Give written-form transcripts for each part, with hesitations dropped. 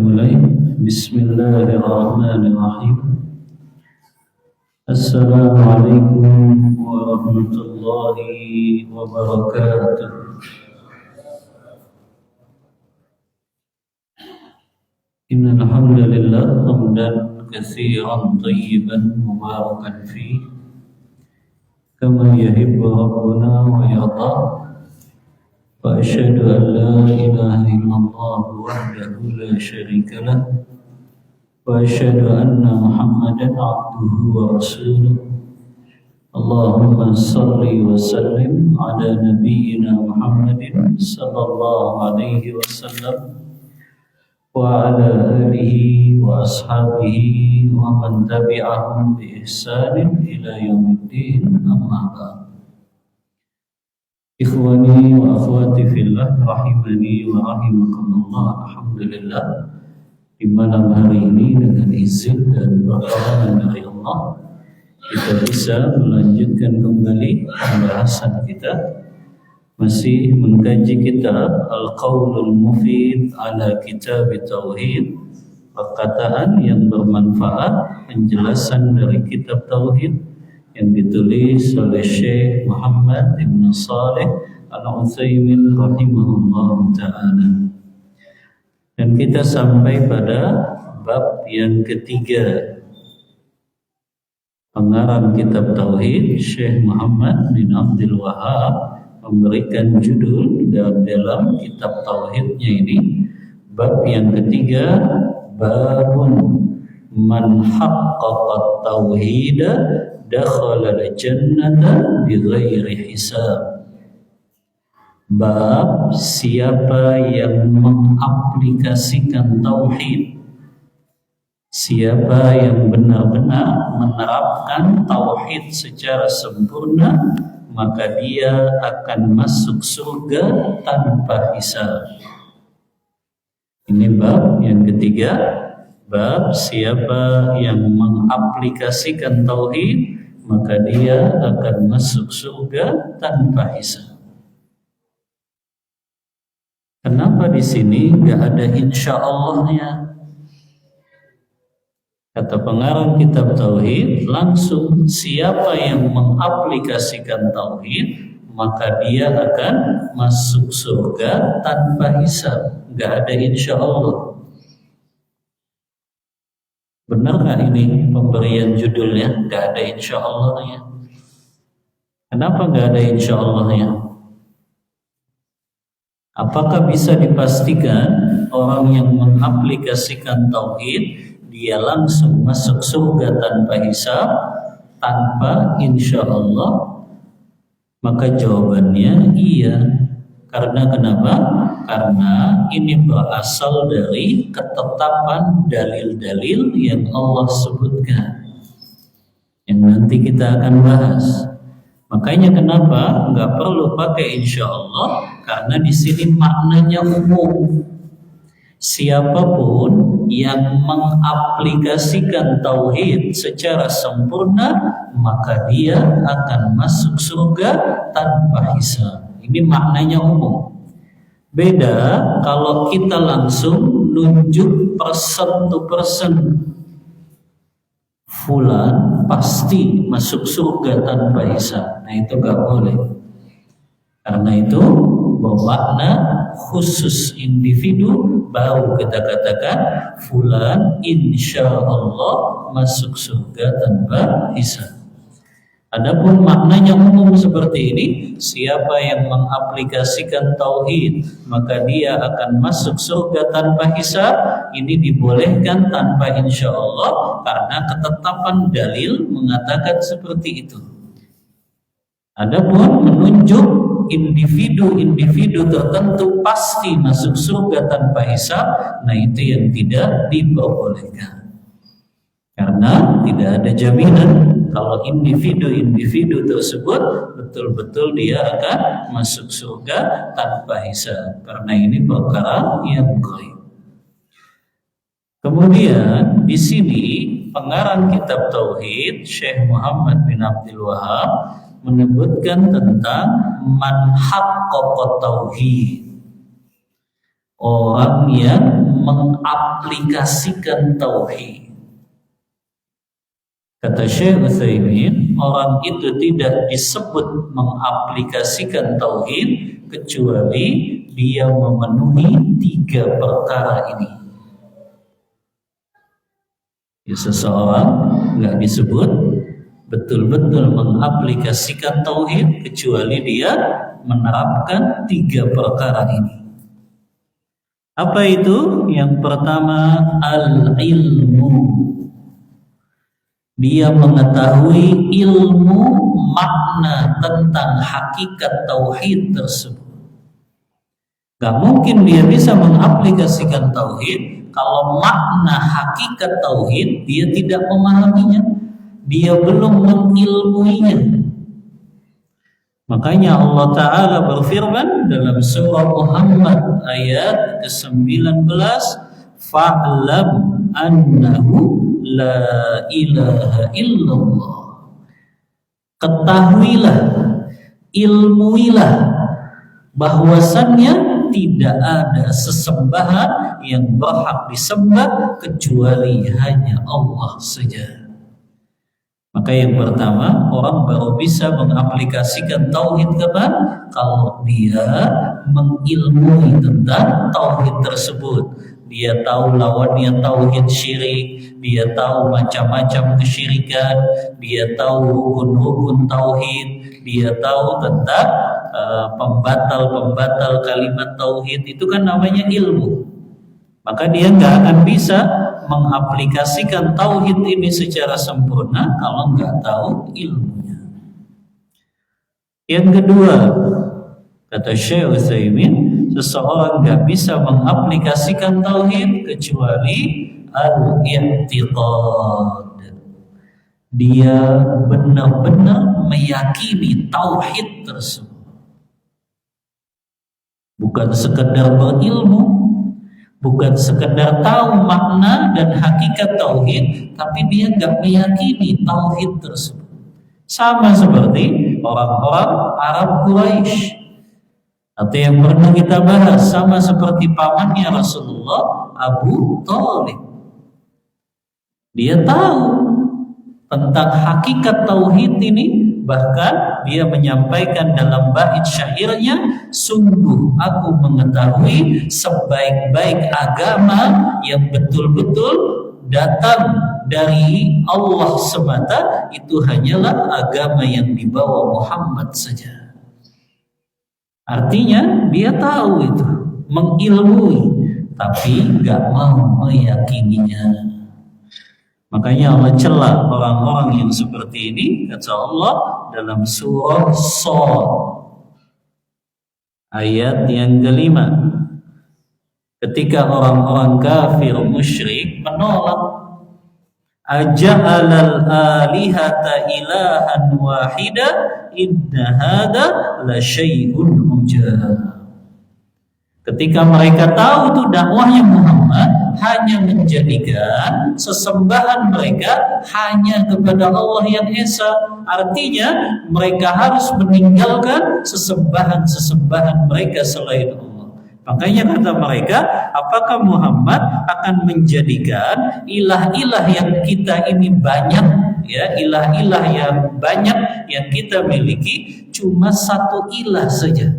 mulai. Bismillahirrahmanirrahim. Assalamualaikum warahmatullahi wabarakatuh. Innal hamdalillah hamdan katsiran thayyiban mubarakan fi kama yuhibbu rabbuna wa yarda. Wa asyhadu an la ilaha illallah wahdahu la syarika lah. Wa asyhadu anna Muhammadan abduhu wa rasuluh. Allahumma salli wa sallim ala nabiyyina Muhammadin sallallahu alaihi wasallam wa ala alihi wa ashabihi wa man tabi'ahum bi ihsanin ila yaumiddin, amma ba'd. Ikhwani wa akhwati fillah rahimani wa rahimakumullah. Alhamdulillah, di malam hari ini dengan izin dan pertolongan dari Allah kita bisa melanjutkan kembali pembahasan kita, masih mengkaji kitab Al-Qaulul Mufid ala Kitab Tauhid, perkataan yang bermanfaat, penjelasan dari kitab Tauhid yang ditulis oleh Syekh Muhammad Ibn Saleh Al-Utsaimin rahimahullah ta'ala. Dan kita sampai pada bab yang ketiga. Pengarang kitab Tauhid Syekh Muhammad bin Abdul Wahhab memberikan judul dalam kitab Tauhidnya ini, bab yang ketiga, babun man haqqaqa tauhida dakhala al-jannata bighairi hisab. Bab siapa yang mengaplikasikan tauhid, siapa yang benar-benar menerapkan tauhid secara sempurna, maka dia akan masuk surga tanpa hisab. Ini bab yang ketiga, bab siapa yang mengaplikasikan tauhid, maka dia akan masuk surga tanpa hisab. Kenapa di sini nggak ada insya Allahnya? Kata pengarang kitab Tauhid, langsung siapa yang mengaplikasikan tauhid, maka dia akan masuk surga tanpa hisab. Nggak ada insya Allah. Benar nggak ini pemberian judulnya? Nggak ada insya Allahnya. Kenapa nggak ada insya Allahnya? Apakah bisa dipastikan orang yang mengaplikasikan tauhid dia langsung masuk surga tanpa hisab, tanpa insya Allah? Maka jawabannya iya. Karena kenapa? Karena ini berasal dari ketetapan dalil-dalil yang Allah sebutkan, yang nanti kita akan bahas. Makanya kenapa nggak perlu pakai insya Allah? Karena di sini maknanya umum. Siapapun yang mengaplikasikan tauhid secara sempurna, maka dia akan masuk surga tanpa hisab. Ini maknanya umum. Beda kalau kita langsung nunjuk persen to persen, fulan pasti masuk surga tanpa hisab. Nah itu gak boleh. Karena itu bermakna khusus individu, baru kita katakan fulan insya Allah masuk surga tanpa hisab. Adapun maknanya umum seperti ini, siapa yang mengaplikasikan tauhid, maka dia akan masuk surga tanpa hisab. Ini dibolehkan tanpa insya Allah karena ketetapan dalil mengatakan seperti itu. Adapun menunjuk individu-individu tertentu pasti masuk surga tanpa hisab, nah itu yang tidak diperbolehkan. Karena tidak ada jaminan kalau individu-individu tersebut betul-betul dia akan masuk surga tanpa hisab, karena ini perkara yang gaib. Kemudian di sini pengarang kitab Tauhid Syekh Muhammad bin Abdul Wahhab menyebutkan tentang man haqqaqa tauhid. orang yang mengaplikasikan tauhid. Kata Syekh Utsaimin, orang itu tidak disebut mengaplikasikan tauhid kecuali dia memenuhi 3 perkara ini. Ya, seseorang nggak disebut betul-betul mengaplikasikan tauhid kecuali dia menerapkan 3 perkara ini. Apa itu? Yang pertama, al-ilmu. Dia mengetahui ilmu makna tentang hakikat tauhid tersebut. Gak mungkin dia bisa mengaplikasikan tauhid kalau makna hakikat tauhid dia tidak memahaminya, dia belum mengilmuinya. Makanya Allah Ta'ala berfirman dalam surah Muhammad ayat ke-19, fa'lam annahu la ilaha illallah. Ketahuilah, ilmuilah bahwasannya tidak ada sesembahan yang berhak disembah kecuali hanya Allah saja. Maka yang pertama, orang baru bisa mengaplikasikan tauhid kapan? Kalau dia mengilmui tentang tauhid tersebut. Dia tahu lawannya tauhid syirik, dia tahu macam-macam kesyirikan, dia tahu rukun-rukun tauhid, dia tahu tentang pembatal-pembatal kalimat tauhid. Itu kan namanya ilmu. Maka dia nggak akan bisa mengaplikasikan tauhid ini secara sempurna kalau nggak tahu ilmunya. Yang kedua, kata Syekh Utsaimin, seseorang nggak bisa mengaplikasikan tauhid kecuali al-i'tiqad. Dia benar-benar meyakini tauhid tersebut. Bukan sekedar berilmu, bukan sekedar tahu makna dan hakikat tauhid, tapi dia nggak meyakini tauhid tersebut. Sama seperti orang-orang Arab Quraisy, atau yang pernah kita bahas, sama seperti pamannya Rasulullah, Abu Thalib. Dia tahu tentang hakikat tauhid ini, bahkan dia menyampaikan dalam bait syairnya, sungguh aku mengetahui sebaik-baik agama yang betul-betul datang dari Allah semata itu hanyalah agama yang dibawa Muhammad saja. Artinya dia tahu itu, mengilmui, tapi gak mau meyakininya. Makanya Allah celah orang-orang yang seperti ini, kata Allah dalam surah Shad ayat yang ke-5. Ketika orang-orang kafir musyrik menolak, aja'alal alihata ilahan wahida inna hadza la syai'un ujab. Ketika mereka tahu itu dakwahnya Muhammad hanya menjadikan sesembahan mereka hanya kepada Allah yang Esa, artinya mereka harus meninggalkan sesembahan-sesembahan mereka selain Allah. Makanya kata mereka, apakah Muhammad akan menjadikan ilah-ilah yang kita ini banyak, ya, ilah-ilah yang banyak yang kita miliki cuma satu ilah saja?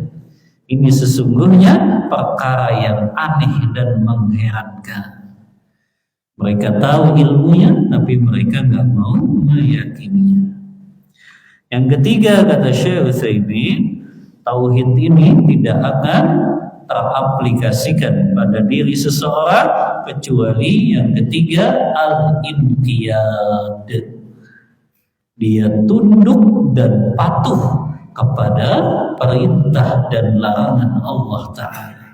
Ini sesungguhnya perkara yang aneh dan mengherankan. Mereka tahu ilmunya, tapi mereka nggak mau meyakininya. Yang ketiga, kata Syekh Utsaimin, tauhid ini tidak akan teraplikasikan pada diri seseorang kecuali yang ketiga, al-inqiyad. Dia tunduk dan patuh kepada perintah dan larangan Allah Ta'ala.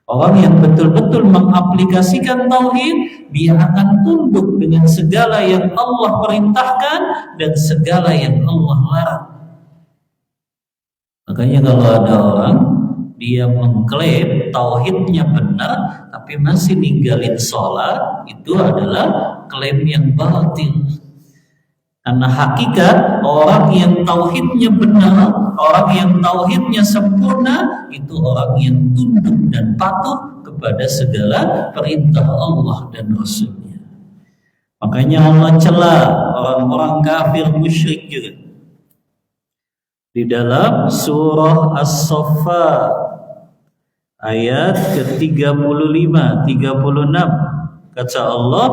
Orang yang betul-betul mengaplikasikan tauhid, dia akan tunduk dengan segala yang Allah perintahkan dan segala yang Allah larang. Makanya kalau ada orang dia mengklaim tauhidnya benar tapi masih ninggalin sholat, itu adalah klaim yang batil. Karena hakikat orang yang tauhidnya benar, orang yang tauhidnya sempurna, itu orang yang tunduk dan patuh kepada segala perintah Allah dan Rasulnya. Makanya Allah cela orang-orang kafir musyrik juga. Di dalam surah As-Saffat ayat ke-35, 36, kata Allah,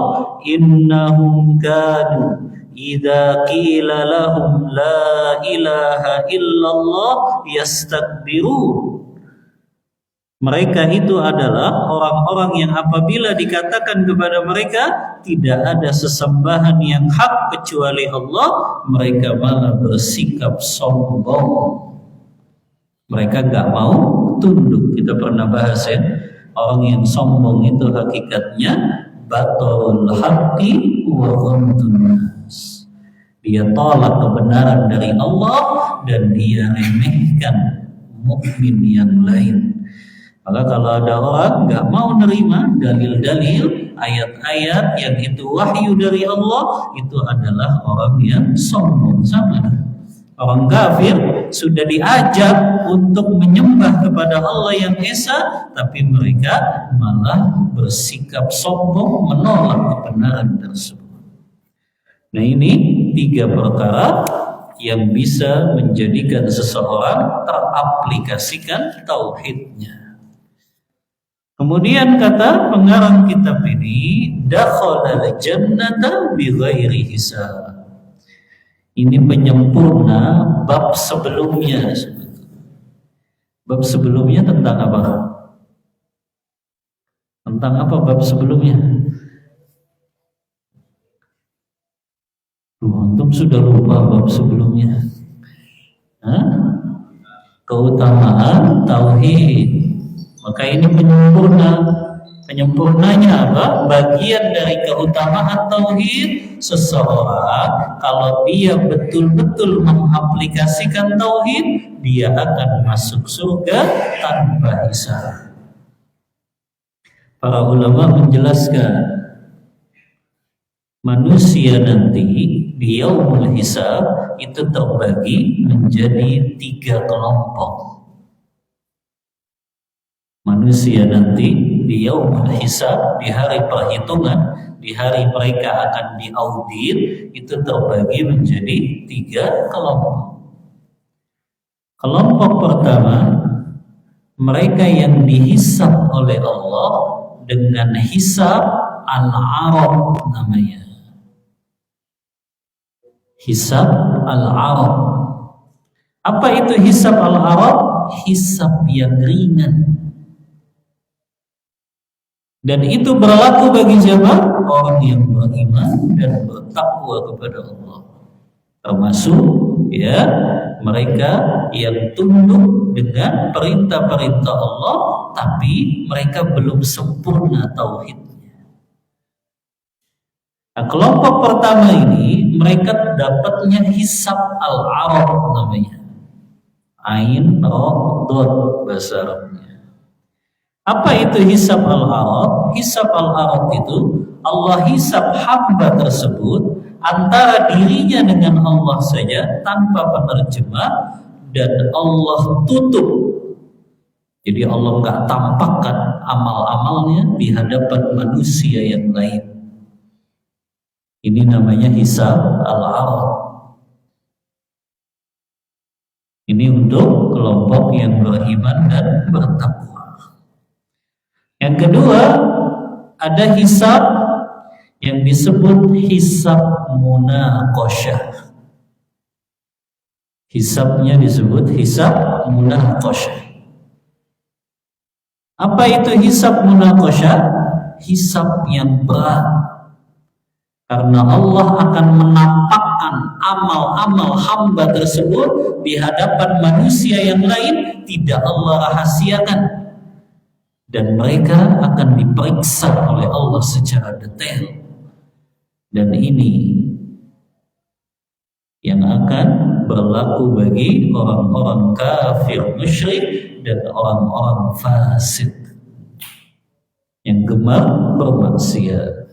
innahum kanu idza qila lahum la ilaha illallah yastakbirun. Mereka itu adalah orang-orang yang apabila dikatakan kepada mereka tidak ada sesembahan yang hak kecuali Allah, mereka malah bersikap sombong. Mereka gak mau tunduk. Kita pernah bahas ya, orang yang sombong itu hakikatnya batul haqqi wa ghamdun nas. Dia tolak kebenaran dari Allah dan dia remehkan mukmin yang lain. Maka kalau ada orang nggak mau nerima dalil-dalil ayat-ayat yang itu wahyu dari Allah, itu adalah orang yang sombong. Sama orang kafir sudah diajak untuk menyembah kepada Allah yang Esa, tapi mereka malah bersikap sombong menolak kebenaran tersebut. Nah, ini 3 perkara yang bisa menjadikan seseorang teraplikasikan tauhidnya. Kemudian kata pengarang kitab ini, dakhala al-jannata bighairi hisab. Ini penyempurna bab sebelumnya. Bab sebelumnya tentang apa? Tentang apa bab sebelumnya? Antum sudah lupa bab sebelumnya. Keutamaan tauhid. Maka ini penyempurna. Penyempurnanya apa? Bagian dari keutamaan tauhid, seseorang kalau dia betul-betul mengaplikasikan tauhid, dia akan masuk surga tanpa hisab. Para ulama menjelaskan, manusia nanti di yaumul hisab itu terbagi menjadi 3 kelompok. Manusia nanti di yaumul hisab, di hari perhitungan, di hari mereka akan diaudit, itu terbagi menjadi 3 kelompok. Kelompok pertama, mereka yang dihisab oleh Allah dengan hisab al-arab namanya. Hisab al-arab. Apa itu hisab al-arab? Hisab yang ringan. Dan itu berlaku bagi siapa? Orang yang beriman dan bertakwa kepada Allah. Termasuk ya mereka yang tunduk dengan perintah-perintah Allah, tapi mereka belum sempurna tauhidnya. Nah, kelompok pertama ini mereka dapatnya hisab al-arab namanya. Ain, ra, dod bahasa Arabnya. Apa itu hisab al-arab? Hisab al-arab itu Allah hisab hamba tersebut antara dirinya dengan Allah saja tanpa penerjemah, dan Allah tutup. Jadi Allah nggak tampakkan amal-amalnya di hadapan manusia yang lain. Ini namanya hisab al-arab. Ini untuk kelompok yang beriman dan bertakwa. Yang kedua, ada hisab yang disebut hisab munaqasyah. Hisabnya disebut hisab munaqasyah. Apa itu hisab munaqasyah? Hisab yang berat. Karena Allah akan menampakkan amal-amal hamba tersebut di hadapan manusia yang lain, tidak Allah rahasiakan. Dan mereka akan diperiksa oleh Allah secara detail. Dan ini yang akan berlaku bagi orang-orang kafir musyrik dan orang-orang fasik yang gemar bermaksiat.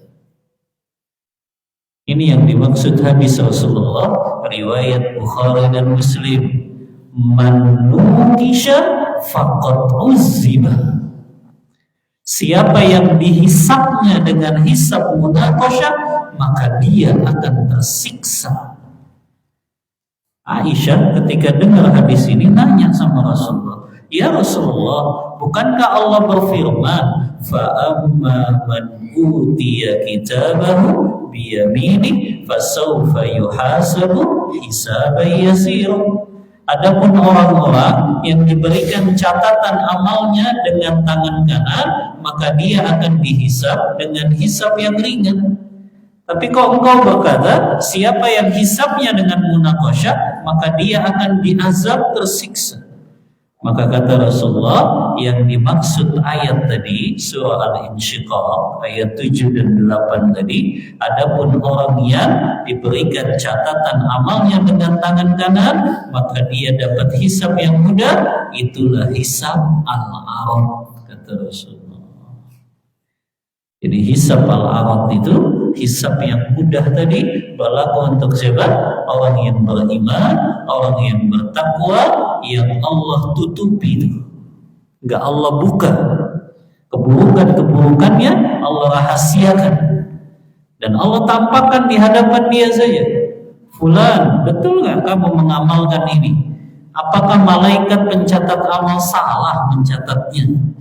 Ini yang dimaksud hadis Rasulullah riwayat Bukhari dan Muslim. Man nukisha faqad uzziba. Siapa yang dihisapnya dengan hisap munaqasyah, maka dia akan tersiksa. Aisyah ketika dengar hadis ini nanya sama Rasulullah, "Ya Rasulullah, bukankah Allah berfirman, fa amma man utiya kitabahu biyamini fasawfa yuhasabu hisaban yasira." Adapun orang-orang yang diberikan catatan amalnya dengan tangan kanan, maka dia akan dihisab dengan hisab yang ringan. Tapi kok engkau berkata, siapa yang hisabnya dengan munaqasyah, maka dia akan diazab tersiksa. Maka kata Rasulullah, yang dimaksud ayat tadi surah Al-Insyiqaq ayat 7 dan 8 tadi, adapun orang yang diberikan catatan amalnya dengan tangan kanan, maka dia dapat hisab yang mudah, itulah hisab al-arad, kata Rasulullah. Jadi hisab al-arad itu hisab yang mudah tadi berlaku untuk siapa? Orang yang beriman, orang yang bertakwa, yang Allah tutupi itu, enggak Allah buka. Keburukan-keburukannya Allah rahasiakan, dan Allah tampakkan di hadapan dia saja. Fulan, betul nggak kamu mengamalkan ini? Apakah malaikat pencatat amal salah mencatatnya?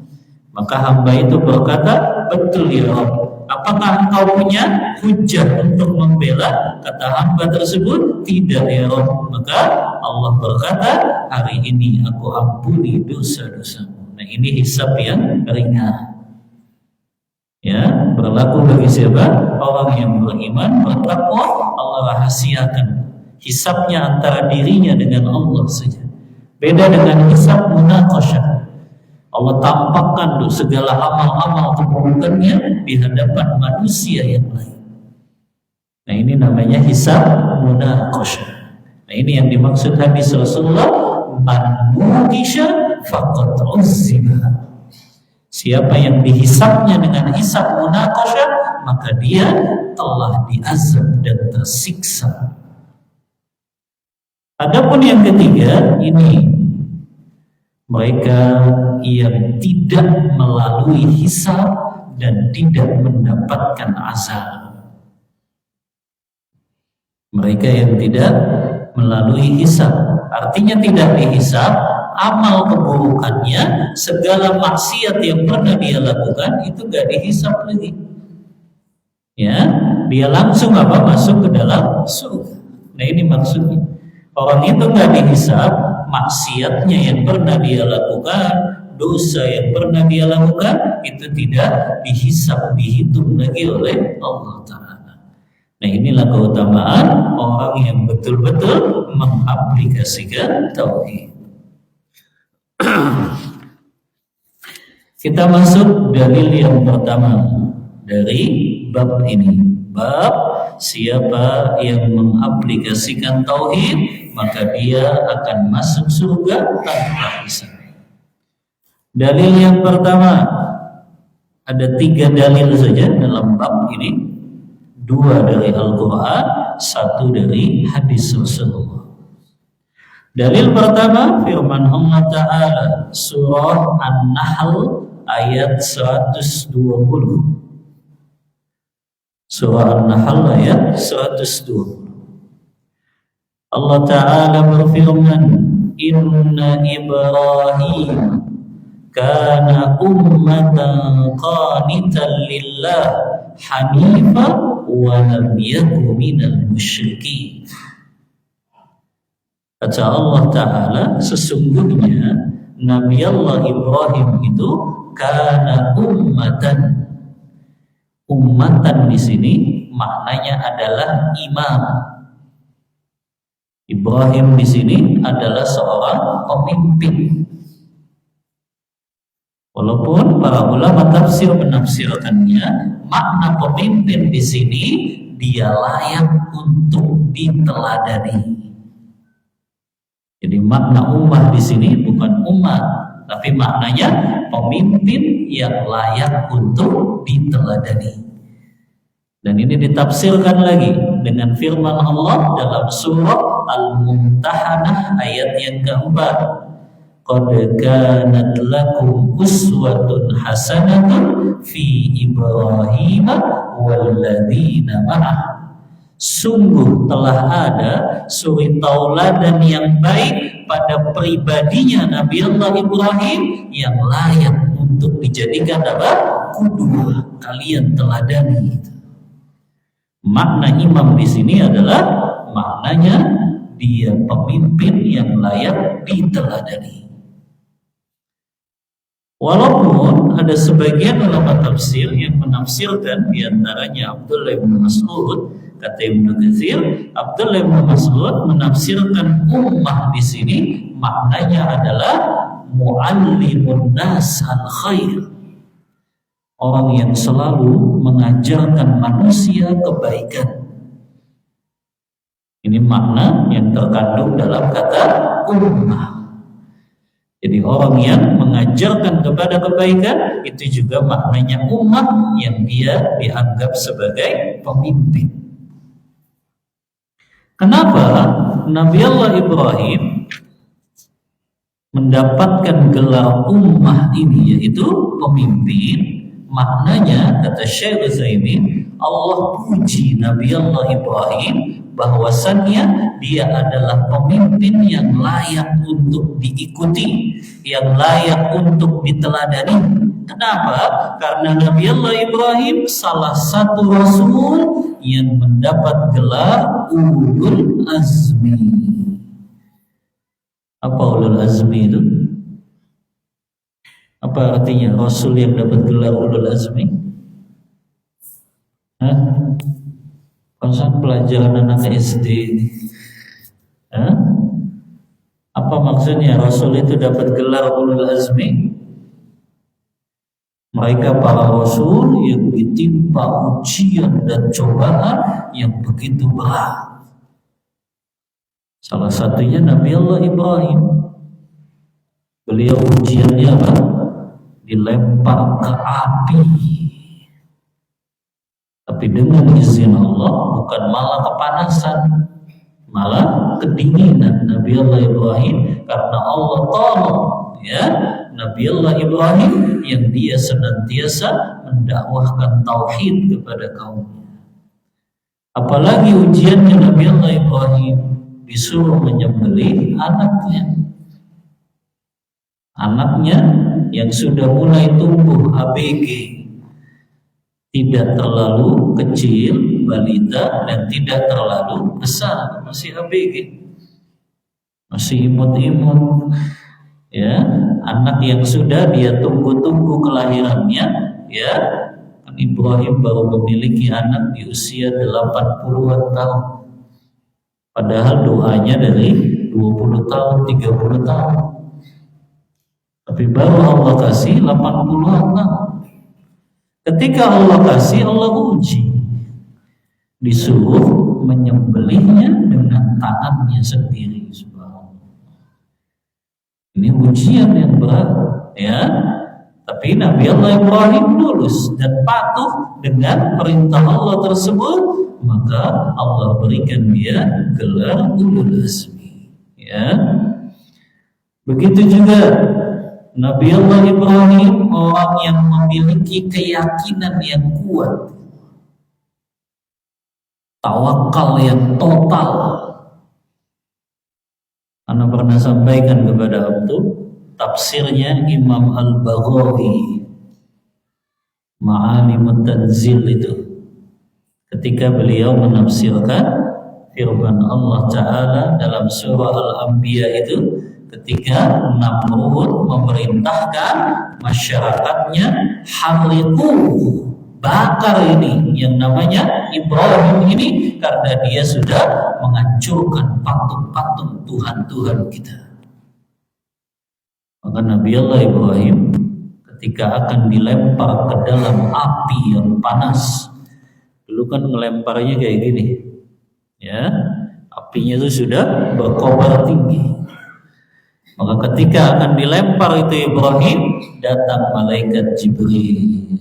Maka hamba itu berkata, betul ya Rabb. Apakah engkau punya hujah untuk membela? Kata hamba tersebut, tidak ya Rabb. Maka Allah berkata, hari ini aku ampuni dosa-dosamu. Nah, ini hisab yang ringan. Ya, berlaku bagi siapa? Orang yang beriman, bertakwa, Allah rahasiakan hisabnya antara dirinya dengan Allah saja. Beda dengan hisab munaqasyah. Allah tampakkan segala amal-amal keburukannya di hadapan manusia yang lain. Nah, ini namanya hisab munaqasyah. Nah, ini yang dimaksud hadis Rasulullah, man nukisha faqad uzziba. Siapa yang dihisabnya dengan hisab munaqasyah, maka dia telah diazab dan tersiksa. Adapun yang ketiga, ini mereka yang tidak melalui hisab dan tidak mendapatkan azab. Mereka yang tidak melalui hisab, artinya tidak dihisab amal keburukannya, segala maksiat yang pernah dia lakukan itu gak dihisab lagi. Ya, dia langsung masuk ke dalam surga. Nah, ini maksudnya. Orang itu gak dihisab maksiatnya yang pernah dia lakukan, dosa yang pernah dia lakukan, itu tidak dihisab, dihitung lagi oleh Allah Ta'ala. Nah, inilah keutamaan orang yang betul-betul mengaplikasikan tauhid. Kita masuk dalil yang pertama dari bab ini. Bab siapa yang mengaplikasikan tauhid, maka dia akan masuk surga tanpa hisab. Dalil yang pertama, ada 3 dalil saja dalam bab ini. 2 dari Al-Quran, 1 dari hadis Rasulullah. Dalil pertama, firman Allah Ta'ala, surah An-Nahl ayat 120. Surah An-Nahl ayat 120. Allah Ta'ala berfirman, Inna Ibrahim kana ummatan qanitan lillah hanifa wa lam yaku minal musyrikin. Kata Allah Ta'ala, sesungguhnya Nabi Allah Ibrahim itu kana ummatan. Ummatan di sini maknanya adalah imam. Ibrahim di sini adalah seorang pemimpin. Walaupun para ulama tafsir menafsirkannya, makna pemimpin di sini dia layak untuk diteladani. Jadi makna ummah di sini bukan umat, tapi maknanya pemimpin yang layak untuk diteladani. Dan ini ditafsirkan lagi dengan firman Allah dalam surah Al-Mumtahanah ayat yang keempat. Qad kanat lakum uswatun hasanatun fi Ibrahim walladzina ma'ah. Sungguh telah ada suri tauladan yang baik pada pribadinya Nabi Allah Ibrahim yang layak untuk dijadikan apa? Qudwah, kalian teladani. Makna imam di sini adalah maknanya dia pemimpin yang layak diteladani. Walaupun ada sebagian ulama tafsir yang menafsirkan, diantaranya Abdullah bin Mas'ud, kata Ibnu Katsir, Abdullah bin Mas'ud menafsirkan ummah di sini maknanya adalah muallimun nas al khair, orang yang selalu mengajarkan manusia kebaikan. Ini makna yang terkandung dalam kata ummah. Jadi orang yang mengajarkan kepada kebaikan itu juga maknanya ummah yang dia dianggap sebagai pemimpin. Kenapa Nabi Allah Ibrahim mendapatkan gelar ummah ini, yaitu pemimpin? Maknanya, kata Syekh Utsaimin, Allah puji Nabi Allah Ibrahim bahwasannya dia adalah pemimpin yang layak untuk diikuti, yang layak untuk diteladani. Kenapa? Karena Nabi Allah Ibrahim salah satu rasul yang mendapat gelar Ulul Azmi. Apa Ulul Azmi itu? Apa artinya rasul yang dapat gelar Ulul Azmi? Konsep pelajaran anak SD ini. Apa maksudnya rasul itu dapat gelar Ulul Azmi? Mereka para rasul yang ditimpa ujian dan cobaan yang begitu berat. Salah satunya Nabi Allah Ibrahim. Beliau ujiannya apa? Dilempar ke api. Tapi dengan izin Allah, bukan malah kepanasan, malah kedinginan Nabi Allah Ibrahim, karena Allah tolong ya Nabi Allah Ibrahim yang dia senantiasa mendakwahkan tauhid kepada kaumnya. Apalagi ujiannya Nabi Allah Ibrahim disuruh menyembelih anaknya yang sudah mulai tumbuh ABG, tidak terlalu kecil balita dan tidak terlalu besar, masih ABG, masih imut-imut ya, anak yang sudah dia tunggu-tunggu kelahirannya ya. Kan Ibrahim baru memiliki anak di usia 80-an tahun, padahal doanya dari 20 tahun 30 tahun, tapi baru Allah kasih 80-an tahun. Ketika Allah kasih, Allah uji, disuruh menyembelihnya dengan tangannya sendiri. Ini ujian yang berat ya. Tapi Nabi Allah Ibrahim lulus dan patuh dengan perintah Allah tersebut, maka Allah berikan dia gelar Ulul Azmi ya. Begitu juga Nabi Allah Ibrahim, orang yang memiliki keyakinan yang kuat, tawakal yang total. Anda pernah sampaikan kepada antum tafsirnya Imam Al-Baghawi, Ma'alimut Tanzil itu, ketika beliau menafsirkan firman Allah Ta'ala dalam surah Al-Anbiya itu, ketika Namrud memerintahkan masyarakatnya hariku, bakar ini yang namanya Ibrahim ini, karena dia sudah menghancurkan patung-patung Tuhan-Tuhan kita. Maka Nabi Allah Ibrahim ketika akan dilempar ke dalam api yang panas, dulu kan ngelemparnya kayak gini ya, apinya itu sudah berkobar tinggi. Maka ketika akan dilempar itu Ibrahim, datang malaikat Jibril.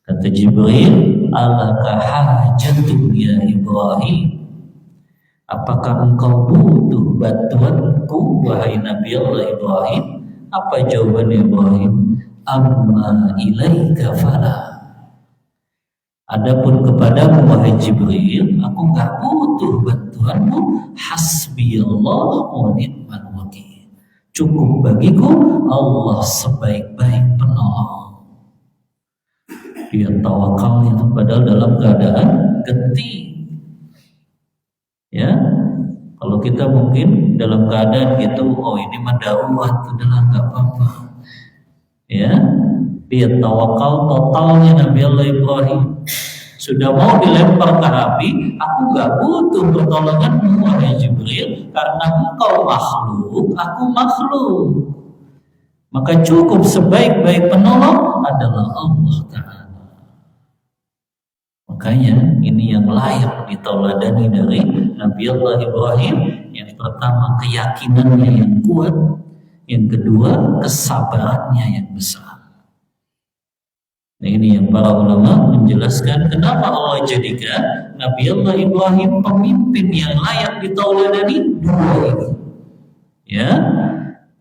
Kata Jibril, alaka hajatun ya Ibrahim, apakah engkau butuh bantuanku wahai Nabi Allah Ibrahim? Apa jawaban Ibrahim? Amma ilaika fala, adapun kepadamu wahai Jibril, aku nggak butuh bantuanmu. Hasbiyallah wa ni'mal wakil, cukup bagiku Allah sebaik-baik penolong. Dia tawakalnya padahal dalam keadaan genting. Ya, kalau kita mungkin dalam keadaan gitu, oh ini mah darurat, udahlah nggak apa-apa. Ya, dia tawakal totalnya Nabi Allah Ibrahim. Sudah mau dilempar ke api, aku gak butuh pertolonganmu wahai Jibril, karena engkau makhluk, aku makhluk. Maka cukup sebaik-baik penolong adalah Allah Ta'ala. Makanya ini yang layak ditauladani dari Nabi Allah Ibrahim. Yang pertama keyakinannya yang kuat, yang kedua kesabarannya yang besar. Nah, ini yang para ulama menjelaskan kenapa Allah jadikan Nabi Allah Ibrahim pemimpin yang layak ditauladani dua ini. Ya,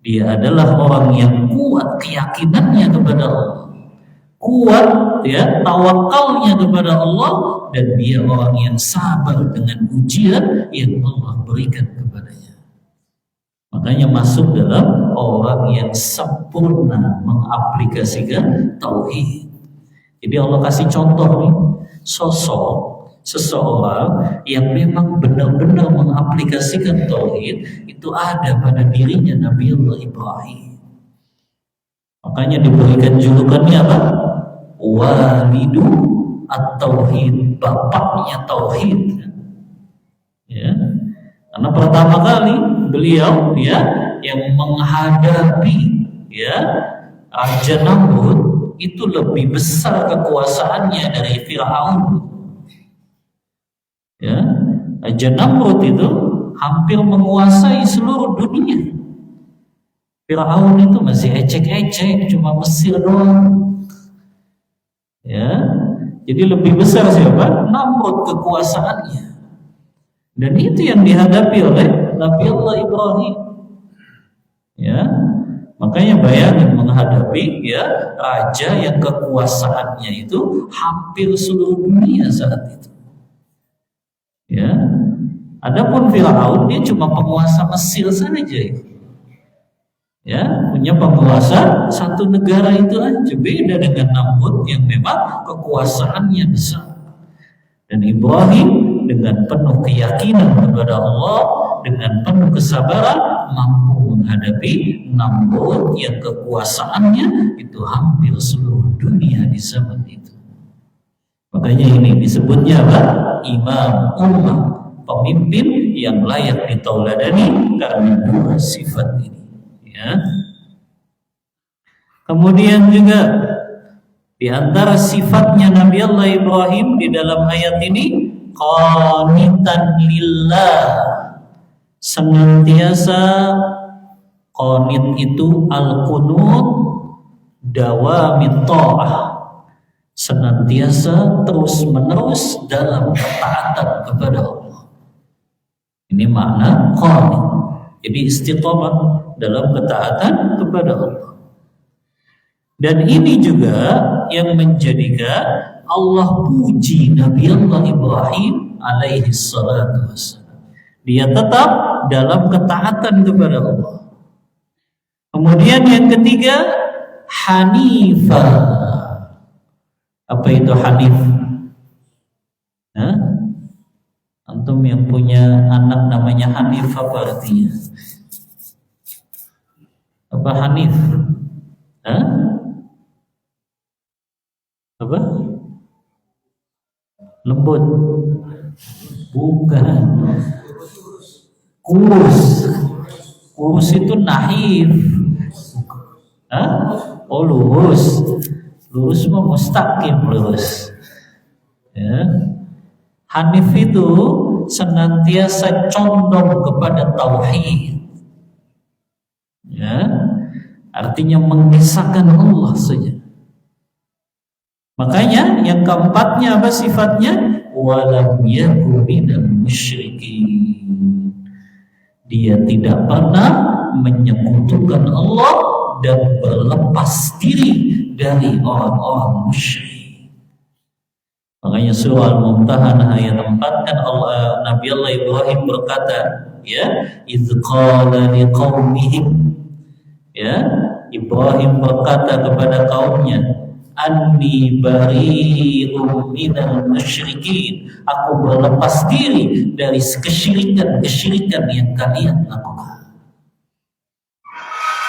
dia adalah orang yang kuat keyakinannya kepada Allah, kuat ya tawakalnya kepada Allah, dan dia orang yang sabar dengan ujian yang Allah berikan kepadanya. Makanya masuk dalam orang yang sempurna mengaplikasikan tauhid. Jadi Allah kasih contoh nih, sosok seseorang yang memang benar-benar mengaplikasikan tauhid itu ada pada dirinya Nabi Allah Ibrahim. Makanya diberikan julukannya apa? Walidu at-tauhid, bapaknya tauhid. Ya. Karena pertama kali beliau ya yang menghadapi ya Raja Namrud itu lebih besar kekuasaannya dari Fir'aun. Ya, Raja Namrud itu hampir menguasai seluruh dunia. Fir'aun itu masih ecek-ecek, cuma Mesir doang. Ya, jadi lebih besar siapa? Namrud kekuasaannya. Dan itu yang dihadapi oleh Nabi Allah Ibrahim. Ya. Makanya bayangin menghadapi ya raja yang kekuasaannya itu hampir seluruh dunia saat itu. Ya. Adapun Firaun dia cuma penguasa Mesir saja. Ya, punya penguasa satu negara itu aja, beda dengan Namrud yang memang kekuasaannya besar. Dan Ibrahim dengan penuh keyakinan kepada Allah, dengan penuh kesabaran mampu menghadapi Namrud yang kekuasaannya itu hampir seluruh dunia di zaman itu. Makanya ini disebutnya apa? Imam ummah, pemimpin yang layak ditauladani karena dua sifat ini. Ya. Kemudian juga di antara sifatnya Nabi Allah Ibrahim di dalam ayat ini qanitan lillah, senantiasa qanit itu al-qunut dawamit ta'ah, senantiasa terus menerus dalam ketaatan kepada Allah. Ini makna qanit. Jadi istiqamah dalam ketaatan kepada Allah. Dan ini juga yang menjadikan Allah puji Nabi Allah Ibrahim alaihi salatu wassalam. Dia tetap dalam ketaatan kepada Allah. Kemudian yang ketiga, Hanifah. Apa itu Hanif? Hah? Antum yang punya anak namanya Hanif apa artinya? Apa Hanif? Hah? Apa? Lembut? Bukan. Kurus. Kurus itu nahif. Hah? Oh lurus. Lurus mah mustaqim lurus. Ya. Hanif itu senantiasa condong kepada tauhid. Ya. Artinya mengisahkan Allah saja. Makanya yang keempatnya apa sifatnya? Walam yaku minal musyrikin. Dia tidak pernah menyekutukan Allah dan berlepas diri dari orang-orang musyrik. Makanya surah Al-Mumtahanah ayat 4 kan Nabi Allah Ibrahim berkata, ya, idz qala liqaumihim, ya, Ibrahim berkata kepada kaumnya, anni bari'um minal musyrikin, aku berlepas diri dari kesyirikan yang kalian lakukan.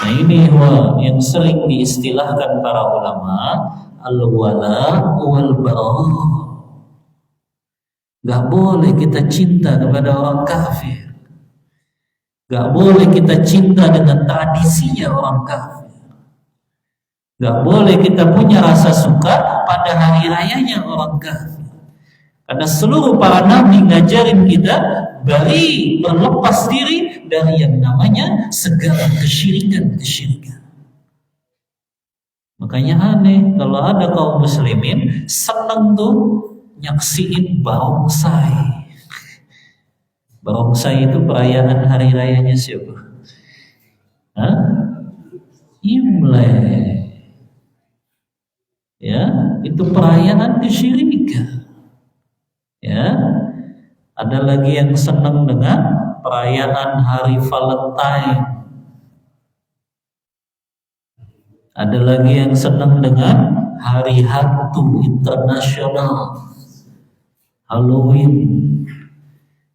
Nah ini yang sering diistilahkan para ulama al-wala wal bara'. Gak boleh kita cinta kepada orang kafir, gak boleh kita cinta dengan tradisinya orang kafir, gak boleh kita punya rasa suka pada hari rayanya orang kafir. Karena seluruh para nabi ngajarin kita berlepas diri dari yang namanya segala kesyirikan. Makanya aneh kalau ada kaum muslimin seneng tuh nyaksiin barongsai. Barongsai itu perayaan hari rayanya siapa? Hah? Imlek. Ya, itu perayaan kesyirikan. Ya, ada lagi yang senang dengan perayaan hari Valentine. Ada lagi yang senang dengan hari hantu internasional, Halloween.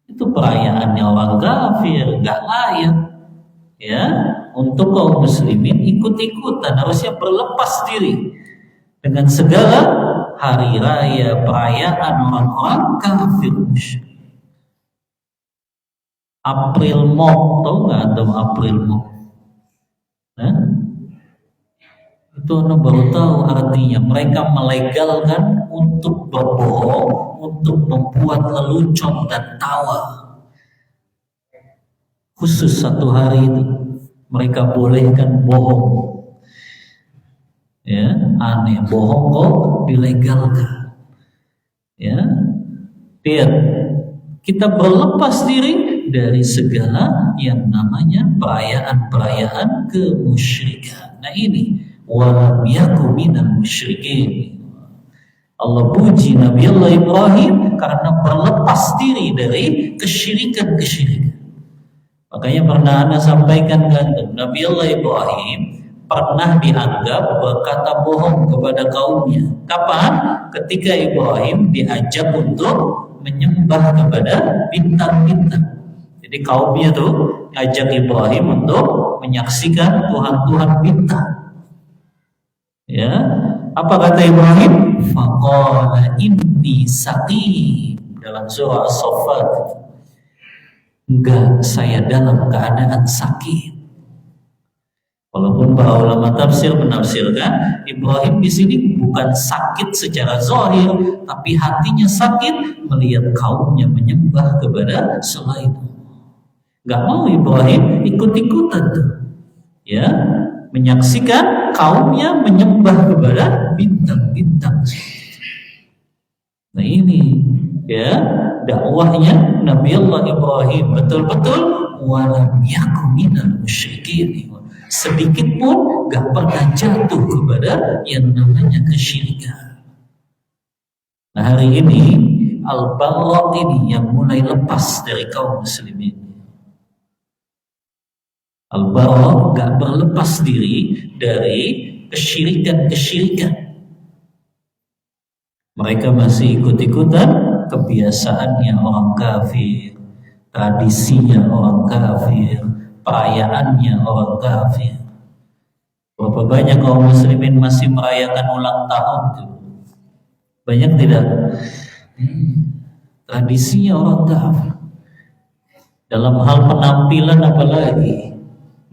Itu perayaannya orang kafir, gak layak. Ya, untuk kaum muslimin ikut-ikutan, harusnya berlepas diri dengan segala hari raya perayaan orang-orang kafir musyrik. April Mop, tahu nggak antum April Mop? Nah, itu anda baru tahu artinya. Mereka melegalkan untuk berbohong, untuk membuat lelucon dan tawa. Khusus satu hari itu mereka bolehkan bohong. Ya, aneh, bohong kok dilegalkan. Ya, lihat, kita berlepas diri dari segala yang namanya perayaan-perayaan kemusyrikan. Nah ini walam yaku minal musyrikin. Allah puji Nabi Allah Ibrahim karena berlepas diri dari kesyirikan. Makanya pernah Anda sampaikan kan, Nabi Allah Ibrahim pernah dianggap berkata bohong kepada kaumnya. Kapan? Ketika Ibrahim diajak untuk menyembah kepada bintang-bintang. Jadi kaumnya tuh ngajak Ibrahim untuk menyaksikan Tuhan-Tuhan bintang. Ya, apa kata Ibrahim? Faqala inni saqim, dalam surah As-Saffat. Enggak, saya dalam keadaan sakit. Walaupun para ulama tafsir menafsirkan Ibrahim di sini bukan sakit secara zahir, tapi hatinya sakit melihat kaumnya menyembah kepada selain Allah. Gak mau Ibrahim ikut-ikutan tuh, ya, menyaksikan kaumnya menyembah kepada bintang-bintang. Nah ini, ya, dakwahnya Nabi Allah Ibrahim betul-betul walam yaku minal musyrikin. Sedikit pun gak pernah jatuh kepada yang namanya kesyirikan. Nah hari ini Al-Bara' ini yang mulai lepas dari kaum muslimin. Al-Bara' gak berlepas diri dari kesyirikan. Mereka masih ikut-ikutan kebiasaannya orang kafir, tradisinya orang kafir, perayaannya orang kafir. Berapa banyak kaum muslimin masih merayakan ulang tahun tuh? Banyak tidak? Tradisinya orang kafir. Dalam hal penampilan apalagi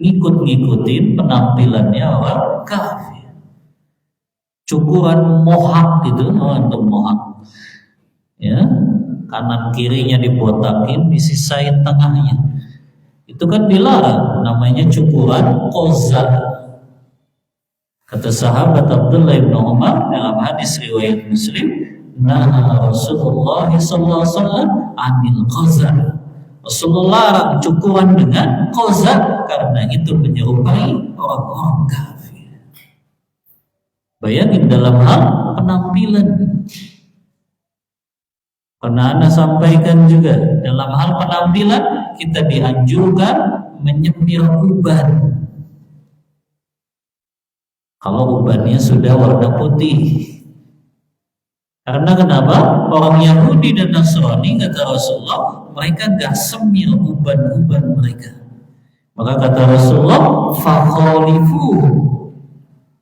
ngikut-ngikutin penampilannya orang kafir. Cukuran mohak gitu, untuk mohak. Ya, kanan kirinya dibotakin, disisain tengahnya. Itu kan dilarang, namanya cukuran qazah. Kata sahabat Abdullah bin Umar dalam hadis riwayat Muslim, "Naha Rasulullah sallallahu alaihi wasallam 'anil qazar." Rasulullah larang cukuran dengan qazar karena itu menyerupai orang-orang kafir. Bayangin dalam hal penampilan. Pernah Anda sampaikan juga dalam hal penampilan kita dianjurkan menyemir uban. Kalau ubannya sudah warna putih. Karena kenapa? Orang Yahudi dan Nasrani, kata Rasulullah, mereka gak semir uban-uban mereka. Maka kata Rasulullah, fakhalifuh.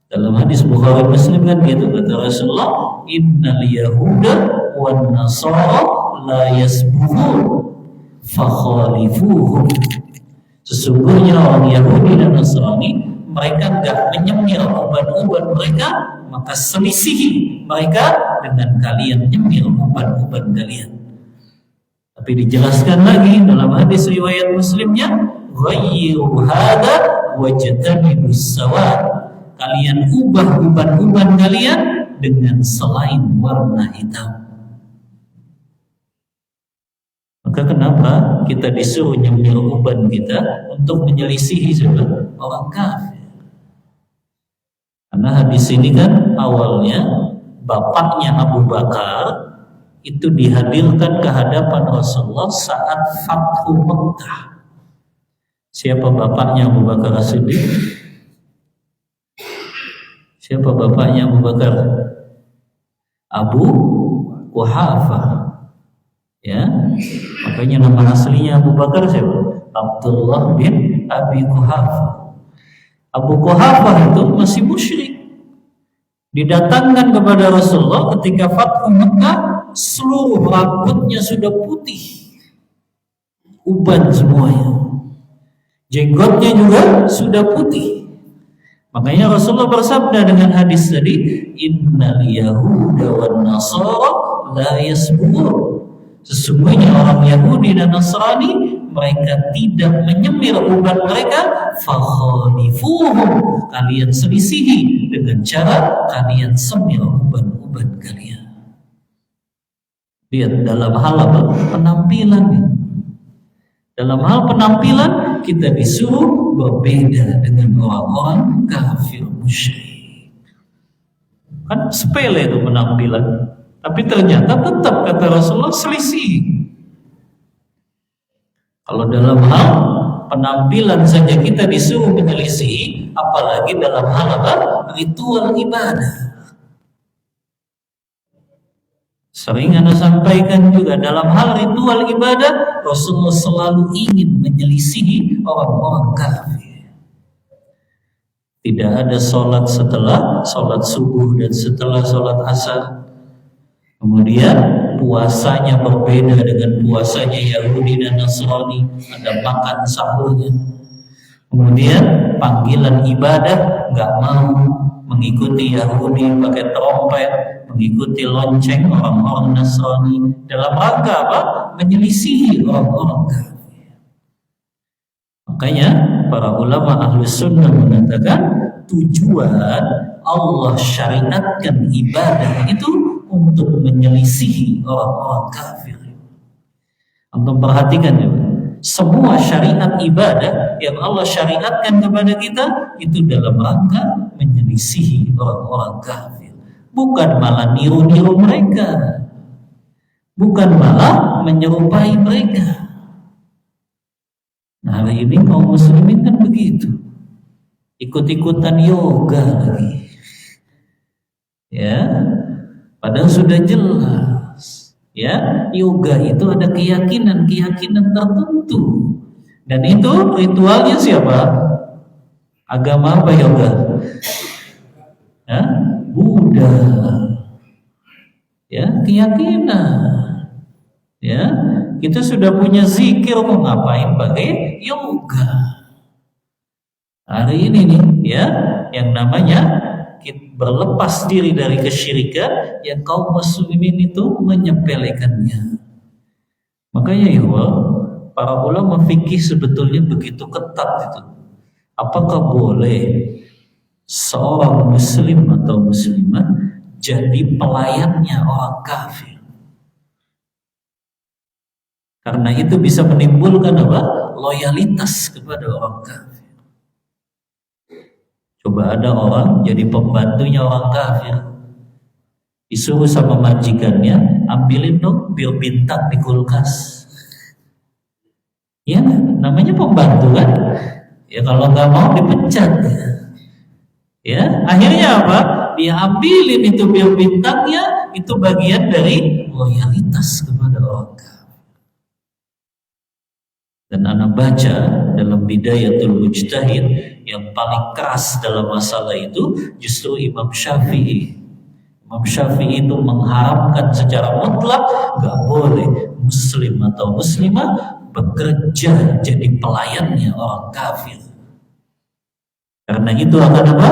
Dalam hadis Bukhari Muslim kan gitu, kata Rasulullah, innal yahuda wan nasara la yasbuhun fakhalifuhum. Sesungguhnya orang Yahudi dan Nasrani mereka gak menyemir uban-uban mereka, maka selisihi mereka dengan kalian nyemir uban-uban kalian. Tapi dijelaskan lagi dalam hadis riwayat Muslimnya, ghayyiru hadza wajtanibus sawad. Kalian ubah uban-uban kalian dengan selain warna hitam. Maka kenapa kita disuruh nyemir uban kita untuk menyelisihi orang kafir? Karena hadis ini kan awalnya bapaknya Abu Bakar itu dihadirkan ke hadapan Rasulullah saat Fathu Mekah. Siapa bapaknya Abu Bakar As-Siddiq? Siapa bapaknya Abu Bakar? Abu Quhafah. Ya, makanya nama aslinya Abu Bakar siapa? Abdullah bin Abi Quhafah. Abu Quhafah itu masih musyrik. Didatangkan kepada Rasulullah ketika Fathu Mekah, seluruh rambutnya sudah putih, uban semuanya, jenggotnya juga sudah putih. Makanya Rasulullah bersabda dengan hadis tadi, innal yahuda wan nasara la yasbuhun. Sesungguhnya orang Yahudi dan Nasrani mereka tidak menyemir uban mereka, fakhalifuhum, kalian selisihi dengan cara kalian semir uban-uban kalian. Lihat dalam hal apa? Penampilan. Dalam hal penampilan kita disuruh berbeda dengan orang-orang kafir musyrik. Kan sepele itu penampilan, tapi ternyata tetap kata Rasulullah selisih. Kalau dalam hal penampilan saja kita disuruh menyelisih, apalagi dalam hal apa? Ritual ibadah. Sering Anda sampaikan juga dalam hal ritual ibadah, Rasulullah selalu ingin menyelisihi orang-orang kafir. Tidak ada sholat setelah sholat subuh dan setelah sholat asar. Kemudian puasanya berbeda dengan puasanya Yahudi dan Nasrani, ada makan sahurnya. Kemudian panggilan ibadah nggak mau mengikuti Yahudi pakai trompet, mengikuti lonceng orang-orang Nasrani, dalam rangka apa? Menyelisihi orang-orang kafir. Makanya para ulama Ahlus Sunnah mengatakan tujuan Allah syariatkan ibadah itu untuk menyelisihi orang-orang kafir. Antum perhatikan ya, semua syariat ibadah yang Allah syariatkan kepada kita itu dalam rangka menyelisihi orang-orang kafir, bukan malah niru-niru mereka, bukan malah menyerupai mereka. Nah, hari ini kaum muslimin kan begitu, ikut-ikutan yoga lagi, ya. Padahal sudah jelas, ya, yoga itu ada keyakinan tertentu, dan itu ritualnya siapa? Agama apa yoga? Ya, Buddha. Ya, keyakinan. Ya, kita sudah punya zikir, mau ngapain pakai yoga? Hari ini nih, ya, yang namanya berlepas diri dari kesyirikan, yang kaum muslimin itu menyepelekannya. Makanya ya, para ulama fikih sebetulnya begitu ketat itu. Apakah boleh seorang muslim atau muslimah jadi pelayannya orang kafir. Karena itu bisa menimbulkan apa? Loyalitas kepada orang kafir. Coba ada orang jadi pembantunya orang kafir, disuruh sama majikannya, ambilin dong bir bintang di kulkas. Ya, namanya pembantu kan? Ya kalau nggak mau dipecat. Ya, akhirnya apa? Dia ambilin itu bir bintangnya, itu bagian dari loyalitas kepada orang kafir. Dan anak baca dalam Bidayatul Mujtahid yang paling keras dalam masalah itu justru Imam Syafi'i. Imam Syafi'i itu mengharamkan secara mutlak gak boleh muslim atau muslimah bekerja jadi pelayannya orang kafir. Karena itu akan apa?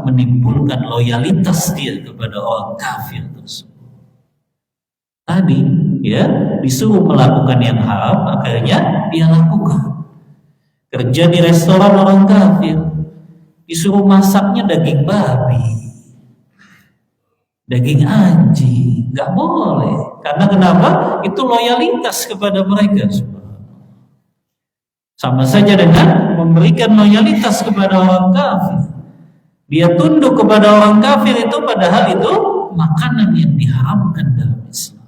Menimbulkan loyalitas dia kepada orang kafir tersebut. Tadi ya disuruh melakukan yang haram, akhirnya dia lakukan. Kerja di restoran orang kafir, disuruh masaknya daging babi, daging anjing, nggak boleh. Karena kenapa? Itu loyalitas kepada mereka. Sama saja dengan memberikan loyalitas kepada orang kafir. Dia tunduk kepada orang kafir itu, padahal itu makanan yang diharamkan dalam Islam.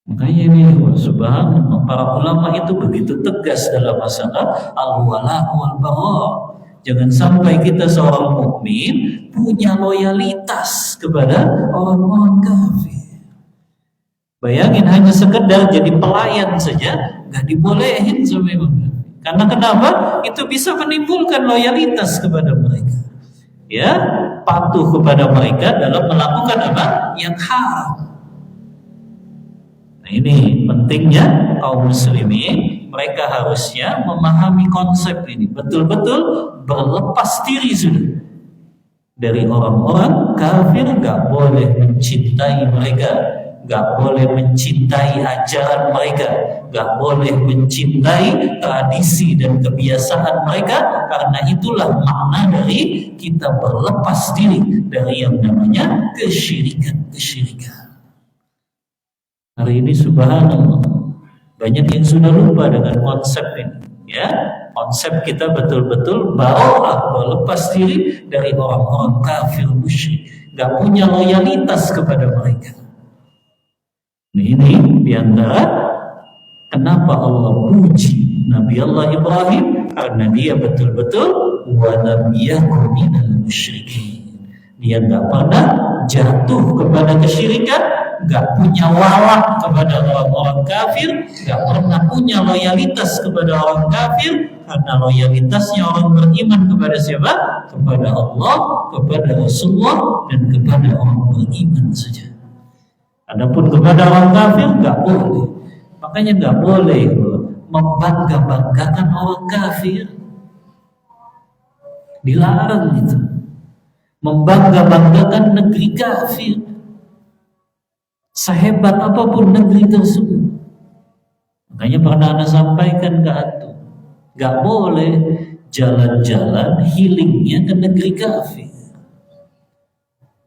Makanya ini subhanallah, para ulama itu begitu tegas dalam masalah al-wala wal bara. Jangan sampai kita seorang mukmin punya loyalitas kepada orang-orang kafir. Bayangin hanya sekedar jadi pelayan saja nggak dibolehin sama Imam Syafi'i. Karena kenapa? Itu bisa menimbulkan loyalitas kepada mereka. Ya, patuh kepada mereka dalam melakukan apa? Yang haram. Ini pentingnya kaum muslimin, mereka harusnya memahami konsep ini, betul-betul berlepas diri sudah dari orang-orang kafir. Gak boleh mencintai mereka, gak boleh mencintai ajaran mereka, gak boleh mencintai tradisi dan kebiasaan mereka. Karena itulah makna dari kita berlepas diri dari yang namanya kesyirikan. Hari ini subhanallah banyak yang sudah lupa dengan konsep ini. Ya, konsep kita betul-betul bara'ah, berlepas diri dari orang-orang kafir musyrik, gak punya loyalitas kepada mereka. Ini diantara kenapa Allah puji Nabi Allah Ibrahim, karena dia betul-betul wa lam yakun minal musyrikin. Dia gak pernah jatuh kepada kesyirikan, gak punya walak kepada orang-orang kafir, gak pernah punya loyalitas kepada orang kafir. Karena loyalitasnya orang beriman kepada siapa? Kepada Allah, kepada Rasulullah, dan kepada orang beriman saja. Adapun kepada orang kafir gak boleh. Makanya gak boleh membangga-banggakan orang kafir. Dilarang itu. Membangga-banggakan negeri kafir, sehebat apapun negeri tersebut. Makanya pernah Anda sampaikan ke antum, gak boleh jalan-jalan healingnya ke negeri kafir.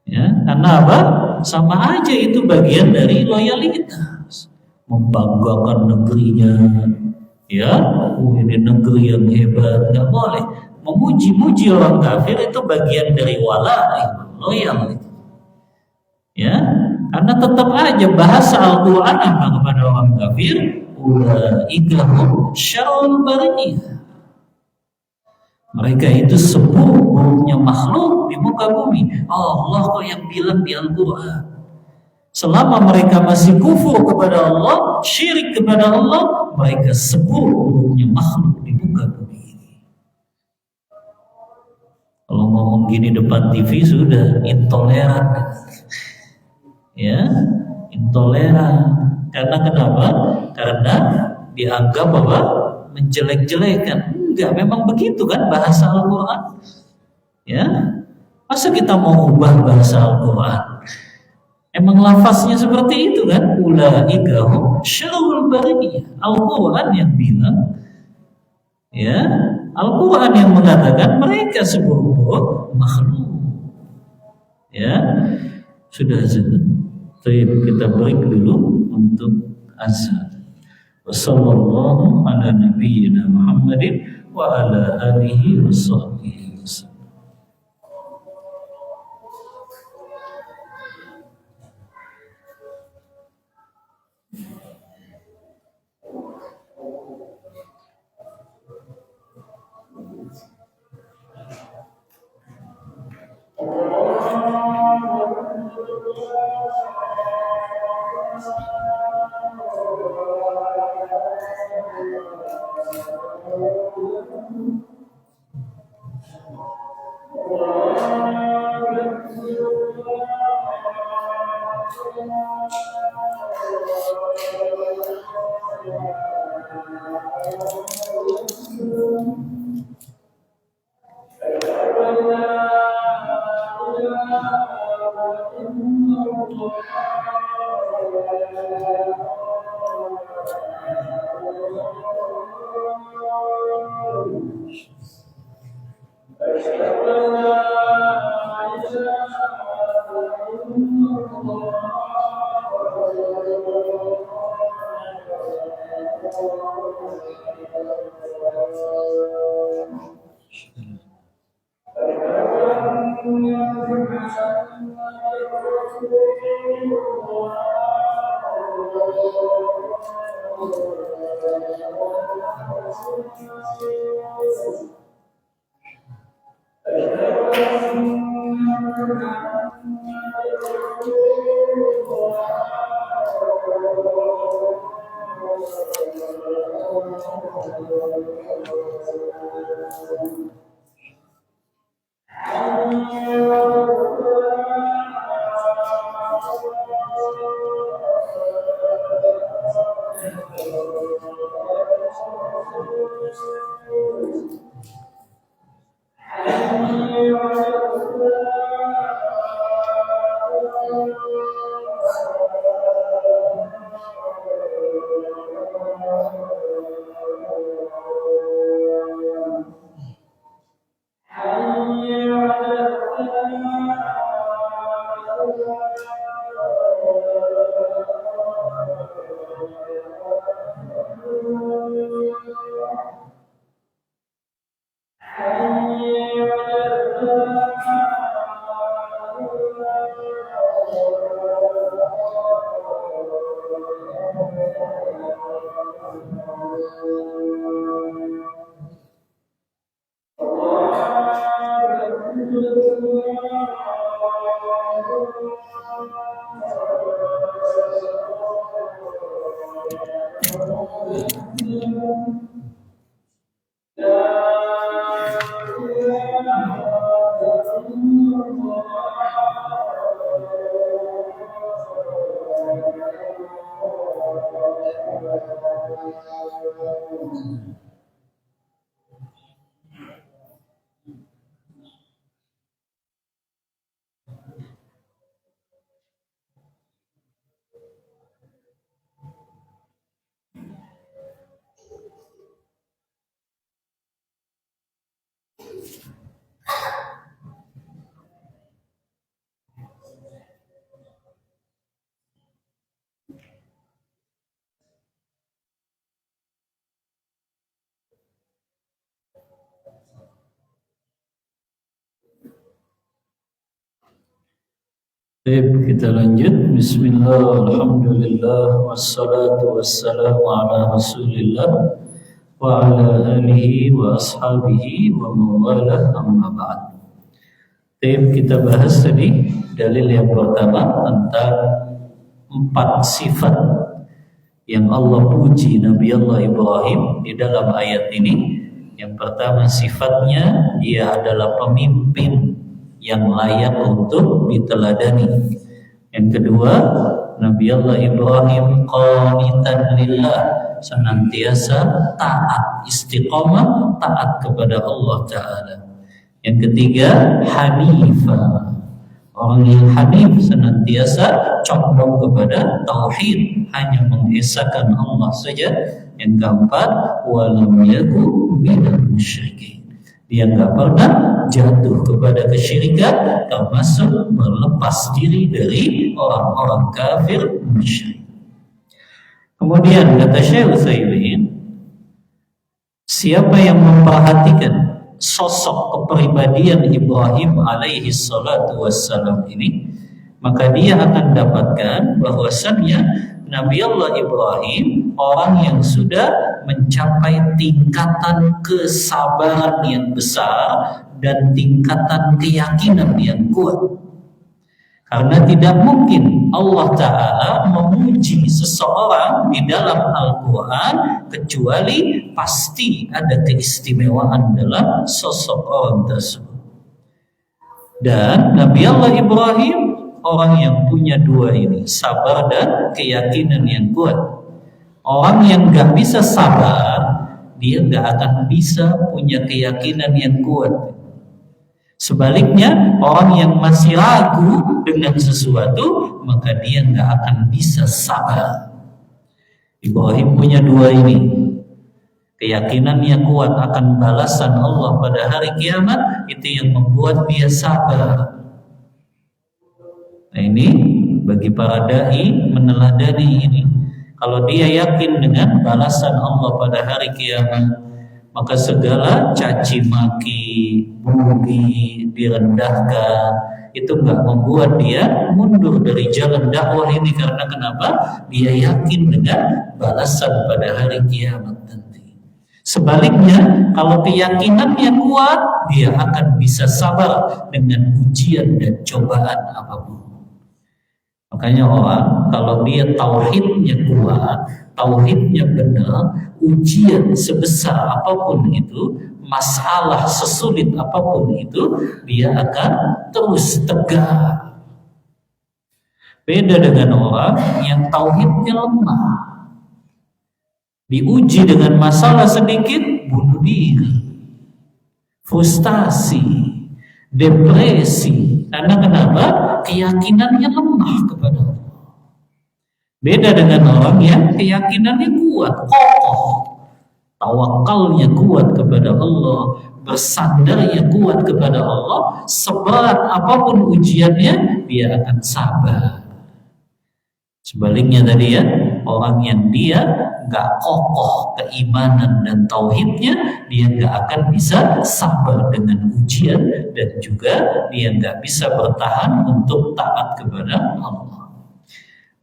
Ya, karena apa? Sama aja itu bagian dari loyalitas. Membanggakan negerinya, ya, ini negeri yang hebat, gak boleh. Memuji-muji orang kafir itu bagian dari wala, loyal. Ya, karena tetap aja bahasa Al-Quran apa kepada orang kafir? Ulaika hum syarrul bariyah. Mereka itu seburuk-buruknya makhluk di muka bumi. Allah kok yang bilang di Al-Quran. Selama mereka masih kufur kepada Allah, syirik kepada Allah, mereka seburuk-buruknya makhluk di muka bumi. Kalau ngomong gini depan TV sudah intoleran. Ya, intoleran. Karena kenapa? Karena dianggap apa? Menjelek-jelekan. Enggak, memang begitu kan bahasa Al-Quran. Ya, masa kita mau ubah bahasa Al-Quran? Emang lafaznya seperti itu kan? Ulaika hum syarrul bariyah. Al-Quran yang bilang, ya, Al-Quran yang mengatakan mereka sebuah makhluk. Ya, sudah azan. Kita break dulu untuk azan. Wassallallahu ala nabiyyina Muhammadin wa ala alihi washabbihi wasallam. Baik, kita lanjut. Bismillah, alhamdulillah, wassalatu wassalamu ala rasulillah wa ala alihi wa ashabihi wa mawalah, amma ba'd. Baik, kita bahas tadi dalil yang pertama tentang 4 sifat yang Allah puji Nabi Allah Ibrahim di dalam ayat ini. Yang pertama, sifatnya ia adalah pemimpin yang layak untuk diteladani. Yang kedua, Nabi Allah Ibrahim qanitan lillah, senantiasa taat, istiqamah, taat kepada Allah Ta'ala. Yang ketiga, hanifah, Orang yang hanif senantiasa condong kepada tauhid, hanya mengesahkan Allah saja. Yang keempat, walam yakun minal musyrikin. Dia enggak pernah jatuh kepada kesyirikan, termasuk melepas diri dari orang-orang kafir musyrik. Kemudian kata Syekh Utsaimin, siapa yang memperhatikan sosok kepribadian Ibrahim alaihi salatu wassalam ini, maka dia akan dapatkan bahwasannya Nabi Allah Ibrahim orang yang sudah mencapai tingkatan kesabaran yang besar dan tingkatan keyakinan yang kuat. Karena tidak mungkin Allah Ta'ala memuji seseorang di dalam Al-Quran kecuali pasti ada keistimewaan dalam sosok orang tersebut. Dan Nabi Allah Ibrahim orang yang punya dua ini, sabar dan keyakinan yang kuat. Orang yang gak bisa sabar, dia gak akan bisa punya keyakinan yang kuat. Sebaliknya, orang yang masih ragu dengan sesuatu, maka dia nggak akan bisa sabar. Ibrahim punya dua ini. Keyakinan yang kuat akan balasan Allah pada hari kiamat, itu yang membuat dia sabar. Nah ini, bagi para da'i meneladani ini. Kalau dia yakin dengan balasan Allah pada hari kiamat, maka segala caci maki, mugi, direndahkan, itu enggak membuat dia mundur dari jalan dakwah ini. Karena kenapa? Dia yakin dengan balasan pada hari kiamat nanti. Sebaliknya, kalau keyakinannya kuat, dia akan bisa sabar dengan ujian dan cobaan apapun. Makanya orang kalau dia tauhidnya kuat, tauhidnya benar, ujian sebesar apapun itu, masalah sesulit apapun itu, dia akan terus tegar. Beda dengan orang yang tauhidnya lemah, diuji dengan masalah sedikit, bunuh diri, frustasi, depresi. Karena kenapa? Keyakinannya lemah kepada Allah. Beda dengan orang yang keyakinannya kuat, kokoh, tawakalnya kuat kepada Allah, bersandarnya kuat kepada Allah. Seberat apapun ujiannya, dia akan sabar. Sebaliknya tadi ya, orang yang dia nggak kokoh keimanan dan tauhidnya, dia nggak akan bisa sabar dengan ujian, dan juga dia nggak bisa bertahan untuk taat kepada Allah.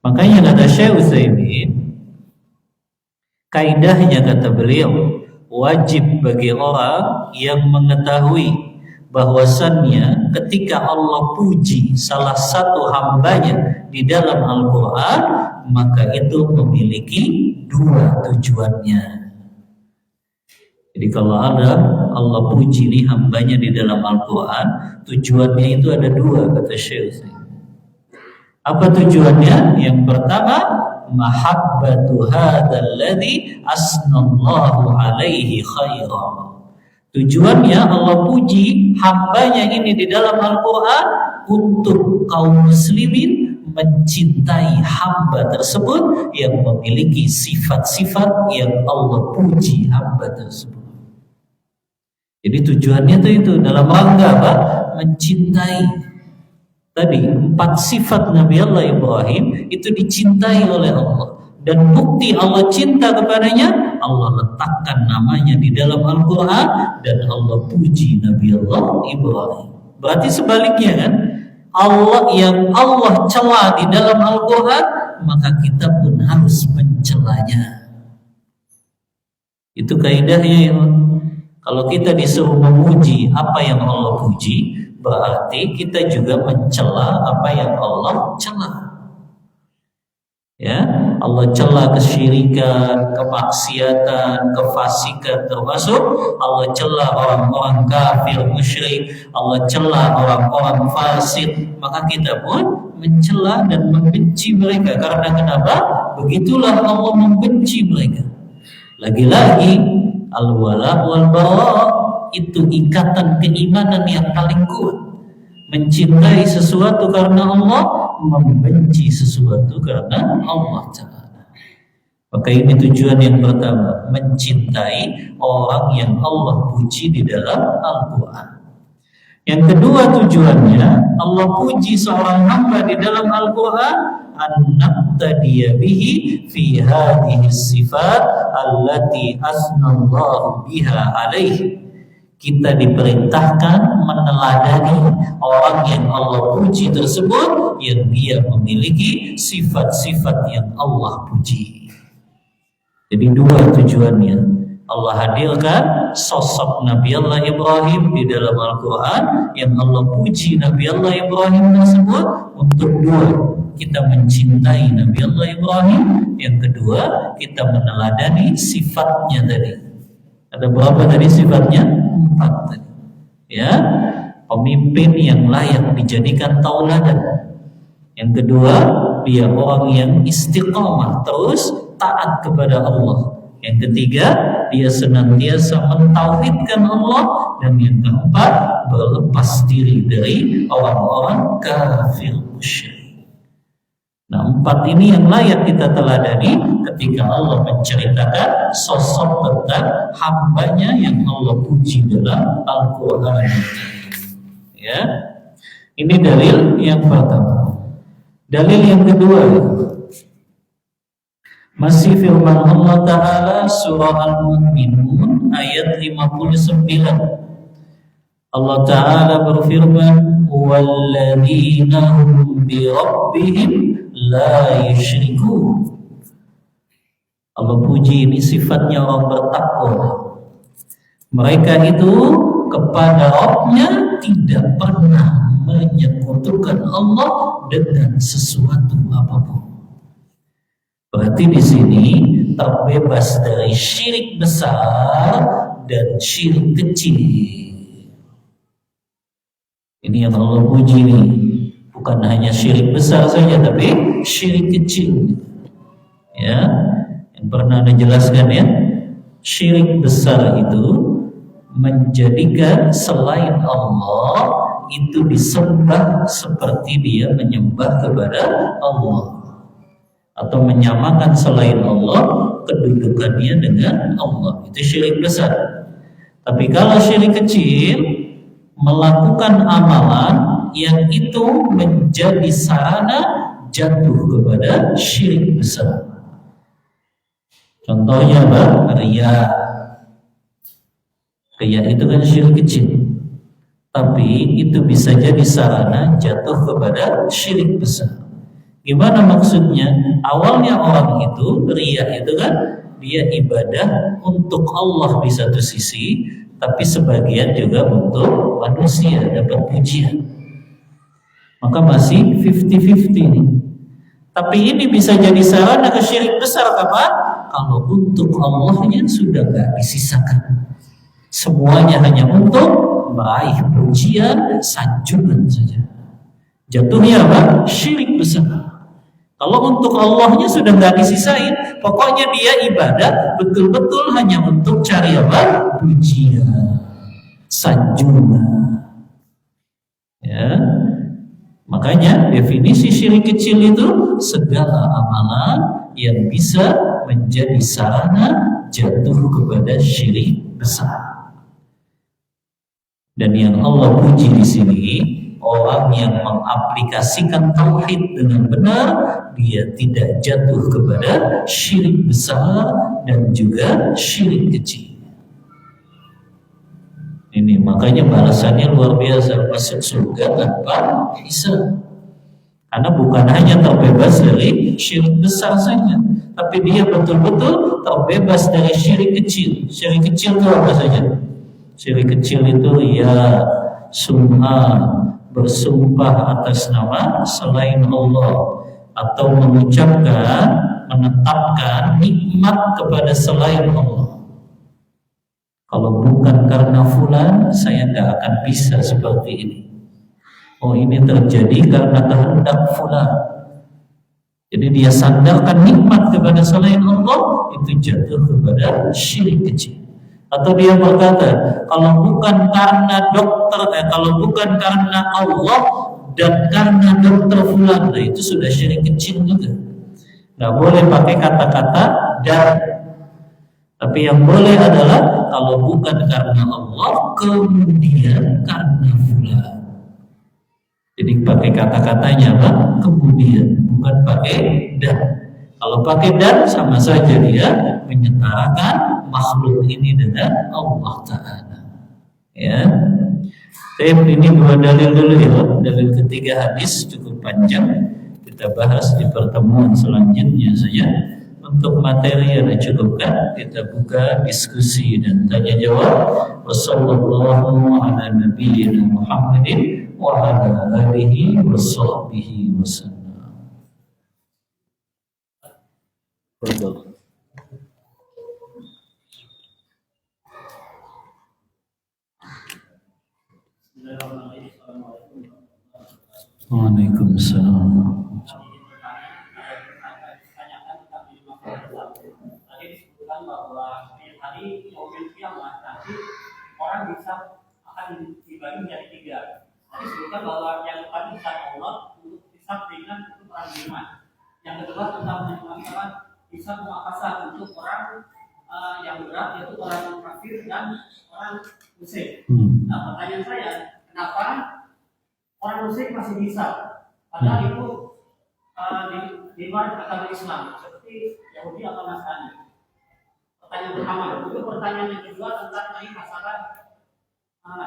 Makanya kata Syekh Utsaimin, kaidahnya kata beliau, wajib bagi orang yang mengetahui bahwasannya ketika Allah puji salah satu hambanya di dalam Al-Quran, maka itu memiliki dua tujuannya. Jadi kalau ada Allah puji nih hambanya di dalam Al-Quran, tujuannya itu ada dua, kata Syekh. Apa tujuannya? Yang pertama, mahabbatu hadzal ladzi asnallahu alaihi khairan. Tujuannya Allah puji hambanya ini di dalam Al-Quran untuk kaum muslimin mencintai hamba tersebut yang memiliki sifat-sifat yang Allah puji hamba tersebut. Jadi tujuannya itu dalam rangka apa? Mencintai. Tadi 4 sifat Nabi Allah Ibrahim itu dicintai oleh Allah. Dan bukti Allah cinta kepadanya, Allah letakkan namanya di dalam Al-Quran dan Allah puji Nabi Allah Ibrahim. Berarti sebaliknya kan, Allah yang Allah cela di dalam Al-Quran, maka kita pun harus mencelanya. Itu kaidahnya ya. Kalau kita disuruh memuji apa yang Allah puji, berarti kita juga mencela apa yang Allah cela. Ya, Allah cela kesyirikan, kemaksiatan, kefasikan, termasuk Allah cela orang-orang kafir musyrik, Allah cela orang-orang fasik, maka kita pun mencela dan membenci mereka. Karena kenapa? Begitulah Allah membenci mereka. Lagi-lagi al-wala wal bara, itu ikatan keimanan yang paling kuat. mencintai sesuatu karena Allah, membenci sesuatu karena Allah Ta'ala. Maka ini tujuan yang pertama, mencintai orang yang Allah puji di dalam Al-Quran. Yang kedua tujuannya, Allah puji seorang hamba di dalam Al-Quran, an-naqtadiya bihi fi hadhihi sifat allati asnallahu biha alaihi. Kita diperintahkan meneladani orang yang Allah puji tersebut, yang dia memiliki sifat-sifat yang Allah puji. Jadi dua tujuannya. Allah hadirkan sosok Nabi Allah Ibrahim di dalam Al-Quran, yang Allah puji Nabi Allah Ibrahim tersebut untuk dua. Kita mencintai Nabi Allah Ibrahim. Yang kedua, kita meneladani sifatnya tadi. Ada berapa tadi sifatnya? 4 tadi. Ya, pemimpin yang layak dijadikan tauladan. Yang kedua, dia orang yang istiqamah, terus taat kepada Allah. Yang ketiga, dia senantiasa mentauhidkan Allah. Dan yang keempat, berlepas diri dari orang-orang kafir musyrik. Nah, 4 ini yang layak kita teladani ketika Allah menceritakan sosok tentang hambanya yang Allah puji dalam Al-Quran. Ya, ini dalil yang pertama. Dalil yang kedua, masih firman Allah Ta'ala surah Al-Mu'minun ayat 59. Allah Ta'ala berfirman, walladzina hum bi rabbihim la yusyrikun. Allah puji, ini sifatnya orang bertakwa. Mereka itu kepada Rabbnya tidak pernah menyekutukan Allah dengan sesuatu apapun. Berarti di sini terbebas dari syirik besar dan syirik kecil. Ini yang Allah puji nih. Bukan hanya syirik besar saja, tapi syirik kecil. Ya, yang pernah dijelaskan ya, syirik besar itu menjadikan selain Allah itu disembah seperti dia menyembah kepada Allah, atau menyamakan selain Allah kedudukannya dengan Allah. Itu syirik besar. Tapi kalau syirik kecil, melakukan amalan yang itu menjadi sarana jatuh kepada syirik besar. Contohnya apa? Riya. Riya itu kan syirik kecil, tapi itu bisa jadi sarana jatuh kepada syirik besar. Gimana maksudnya? Awalnya orang itu, riya itu kan, dia ibadah untuk Allah di satu sisi, tapi sebagian juga untuk manusia, dapat pujian. Maka masih 50-50 nih. Tapi ini bisa jadi sarana ke syirik besar kapan? Kalau untuk Allahnya sudah gak disisakan. Semuanya hanya untuk meraih pujian, sanjungan saja. Jatuhnya apa? Syirik besar. Kalau untuk Allahnya sudah nggak disisain, pokoknya dia ibadah betul-betul hanya untuk cari apa? Pujian, sanjungan. Ya, makanya definisi syirik kecil itu segala amalan yang bisa menjadi sarana jatuh kepada syirik besar. Dan yang Allah puji di sini, orang yang mengaplikasikan tauhid dengan benar, dia tidak jatuh kepada syirik besar dan juga syirik kecil. Ini makanya balasannya luar biasa, masuk surga tanpa hisab. Karena bukan hanya terbebas dari syirik besar saja, tapi dia betul-betul terbebas dari syirik kecil. Syirik kecil itu apa saja? Syirik kecil itu ya sum'ah, bersumpah atas nama selain Allah, atau mengucapkan, menetapkan nikmat kepada selain Allah. Kalau bukan karena fulan, saya tidak akan bisa seperti ini. Oh, ini terjadi karena kehendak fulan. Jadi dia sandarkan nikmat kepada selain Allah, itu jatuh kepada syirik kecil. Atau dia berkata, kalau bukan karena kalau bukan karena Allah dan karena dokter fulan, nah itu sudah syirik kecil juga. Nggak boleh pakai kata-kata dan. Tapi yang boleh adalah kalau bukan karena Allah, kemudian karena fulan. Jadi pakai kata-katanya apa? Kemudian, bukan pakai dan. Kalau pakai dan sama saja dia menyetarakan makhluk ini dengan Allah Ta'ala. Ya. Ini dua dalil dulu ya. Dalil ketiga hadis cukup panjang. Kita bahas di pertemuan selanjutnya saja. Untuk materi yang dicukupkan, kita buka diskusi dan tanya jawab. Wassallallahu ala nabiyyina Muhammadin wa ala alihi wa sahbihi wasallam. Waalaikumsalam. Orang bisa akan dibagi menjadi tiga. Tadi sebutkan bahwa yang depan hisab Allah untuk hisab ringan untuk orang beriman. Yang kedua tentang masalah hisab mu'akhasah untuk orang yang berat, yaitu orang kafir dan orang musyrik. Nah, pertanyaan saya, kenapa orang musyrik masih dihisab? Padahal itu di luar agama Islam, seperti Yahudi atau Nasrani. Pertanyaan pertama. Itu pertanyaan yang kedua tentang masalah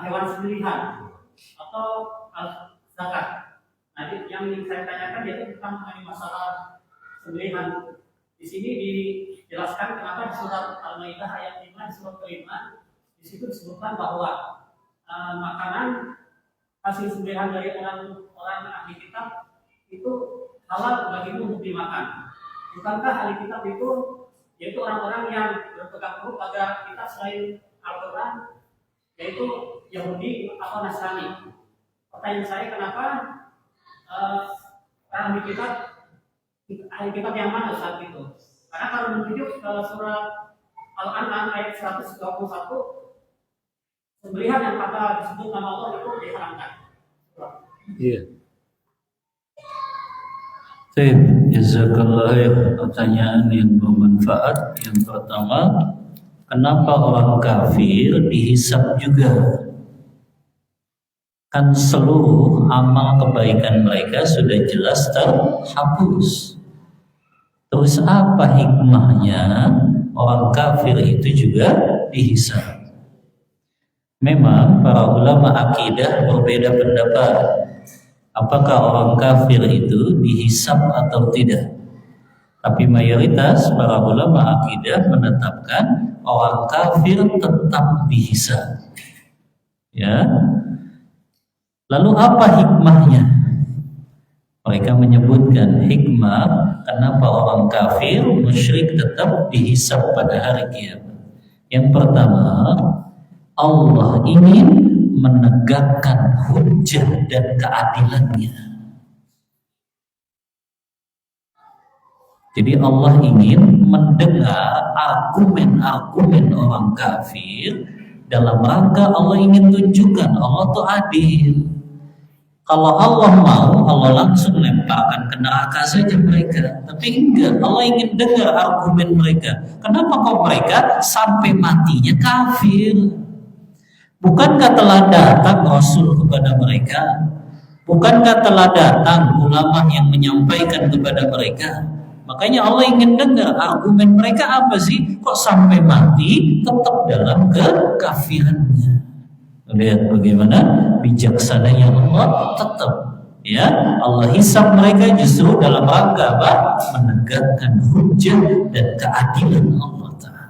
hewan sembelihan atau zakat. Nah, yang ingin saya tanyakan yaitu tentang masalah sembelihan. Di sini dijelaskan kenapa di surat Al-Maidah ayat 5 di surat kelima di situ disebutkan bahwa makanan hasil sembelihan dari orang ahli kitab itu halal bagimu untuk dimakan. Bukankah ahli kitab itu yaitu orang-orang yang berpegang teguh pada kitab selain Al-Quran, yaitu Yahudi atau Nasrani? Pertanyaan saya, kenapa ahli kitab yang mana saat itu? Karena kalau menuju ke surat Al-An'am ayat 121, sembelihan yang kata disebut nama Allah itu diharamkan. Iya. Jazakallah ya, pertanyaan yang bermanfaat. Yang pertama, kenapa orang kafir dihisab juga? Kan seluruh amal kebaikan mereka sudah jelas terhapus. Terus apa hikmahnya orang kafir itu juga dihisab? Memang para ulama akidah berbeda pendapat. Apakah orang kafir itu dihisab atau tidak? Tapi mayoritas para ulama akidah menetapkan orang kafir tetap dihisab. Ya. Lalu apa hikmahnya? Mereka menyebutkan hikmah kenapa orang kafir musyrik tetap dihisab pada hari kiamat. Yang pertama, Allah ingin menegakkan hujjah dan keadilannya. Jadi Allah ingin mendengar argumen-argumen orang kafir dalam rangka Allah ingin tunjukkan Allah itu adil. Kalau Allah mau, Allah langsung lemparkan ke neraka saja mereka. Tapi enggak, Allah ingin dengar argumen mereka. Kenapa kok mereka sampai matinya kafir? Bukankah telah datang Rasul kepada mereka? Bukankah telah datang ulama yang menyampaikan kepada mereka? Makanya Allah ingin dengar argumen mereka apa sih? Kok sampai mati tetap dalam kekafirannya? Lihat bagaimana bijaksananya Allah, tetap ya Allah hisab mereka justru dalam rangka apa? Menegakkan hujjah dan keadilan Allah Ta'ala.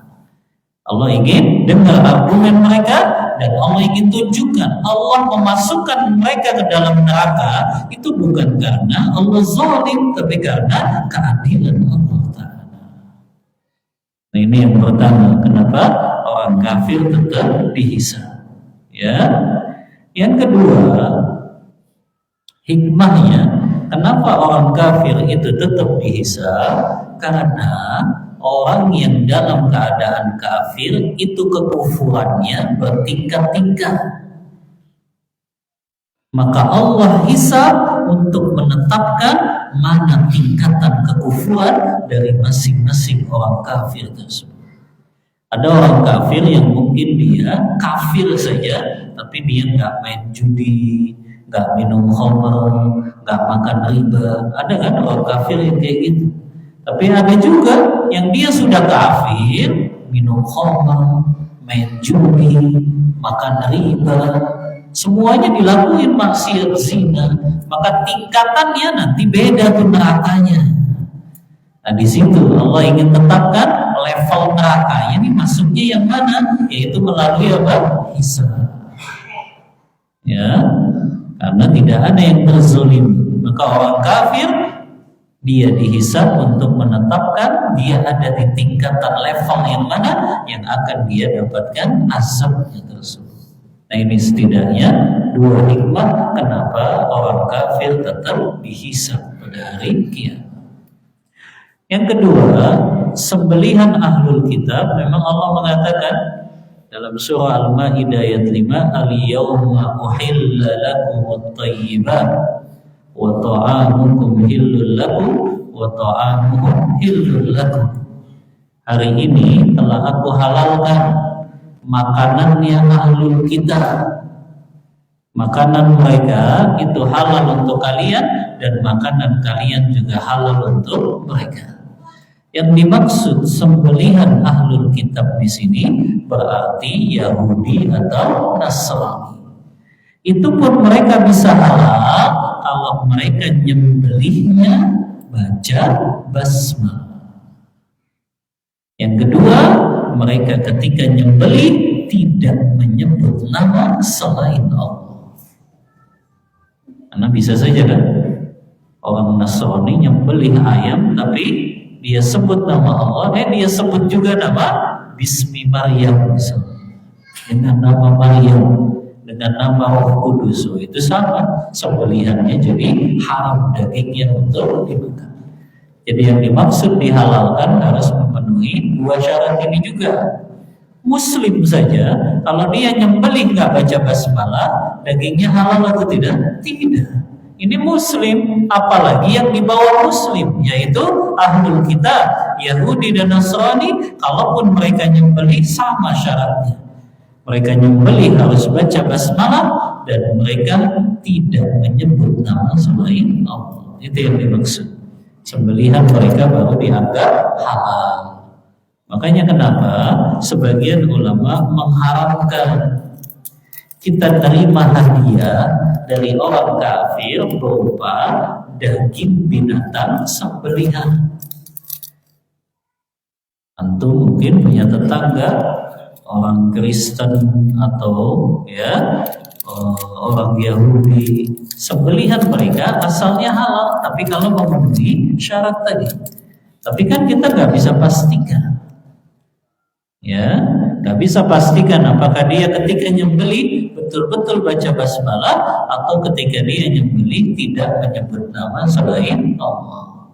Allah ingin dengar argumen mereka dan Allah ingin tunjukkan Allah memasukkan mereka ke dalam neraka itu bukan karena Allah zalim, tapi karena keadilan Allah Ta'ala. Nah, ini yang pertama, kenapa orang kafir tetap dihisab. Ya, yang kedua, hikmahnya kenapa orang kafir itu tetap dihisab? Karena orang yang dalam keadaan kafir itu kekufurannya bertingkat-tingkat. Maka Allah hisab untuk menetapkan mana tingkatan kekufuran dari masing-masing orang kafir tersebut. Ada orang kafir yang mungkin dia kafir saja, tapi dia nggak main judi, nggak minum khamr, nggak makan riba. Ada kan orang kafir yang kayak gitu. Tapi ada juga yang dia sudah kafir, minum khamr, main judi, makan riba, semuanya dilakuin maksiat zina, maka tingkatannya nanti beda tuh nerakanya. Nah di situ Allah ingin tetapkan level nerakanya ini masuknya yang mana, yaitu melalui apa? Hisab. Ya, karena tidak ada yang terzalim. Maka orang kafir dia dihisab untuk menetapkan dia ada di tingkatan level yang mana yang akan dia dapatkan azabnya tersebut. Nah ini setidaknya dua hikmah kenapa orang kafir tetap dihisab pada hari kiamat. Yang kedua, sembelihan ahlul kitab memang Allah mengatakan dalam surah Al-Maidah ayat 5, al-yawma uhilla lakumut thayyibat wa ta'amukum hillul lakum wa ta'amuhum hillul lakum. Hari ini telah aku halalkan makanannya ahlul kitab. Makanan mereka itu halal untuk kalian dan makanan kalian juga halal untuk mereka. Yang dimaksud sembelihan ahlul kitab di sini berarti Yahudi atau Nasrani. Itu pun mereka bisa halal kalau mereka nyembelihnya baca basmalah. Yang kedua, mereka ketika nyembelih tidak menyebut nama selain Allah. Karena bisa saja kan orang Nasrani nyembelih ayam tapi dia sebut nama Allah, dia sebut juga nama Bismi Maryam misalnya. Dengan nama Maryam, dengan nama Roh Kudus, itu sama sembelihannya jadi haram dagingnya untuk dimakan. Jadi yang dimaksud dihalalkan harus memenuhi dua syarat ini juga. Muslim saja kalau dia nyembelih nggak baca basmalah, dagingnya halal atau tidak? Tidak. Ini Muslim, apalagi yang di bawah Muslim, yaitu ahlul kitab, Yahudi dan Nasrani. Kalaupun mereka nyembelih sama syaratnya. Mereka nyembelih harus baca basmalah dan mereka tidak menyebut nama selain Allah. Itu yang dimaksud. Sembelihan mereka baru dianggap halal. Makanya kenapa sebagian ulama mengharamkan kita terima hadiah dari orang kafir berupa daging binatang sembelihan. Antum mungkin punya tetangga orang Kristen atau orang Yahudi, sembelihan mereka asalnya halal, tapi kalau memenuhi syarat tadi. Tapi kan kita nggak bisa pastikan, nggak bisa pastikan apakah dia ketika nyembelih betul-betul baca basmalah atau ketika dia nyembelih tidak menyebut nama selain Allah.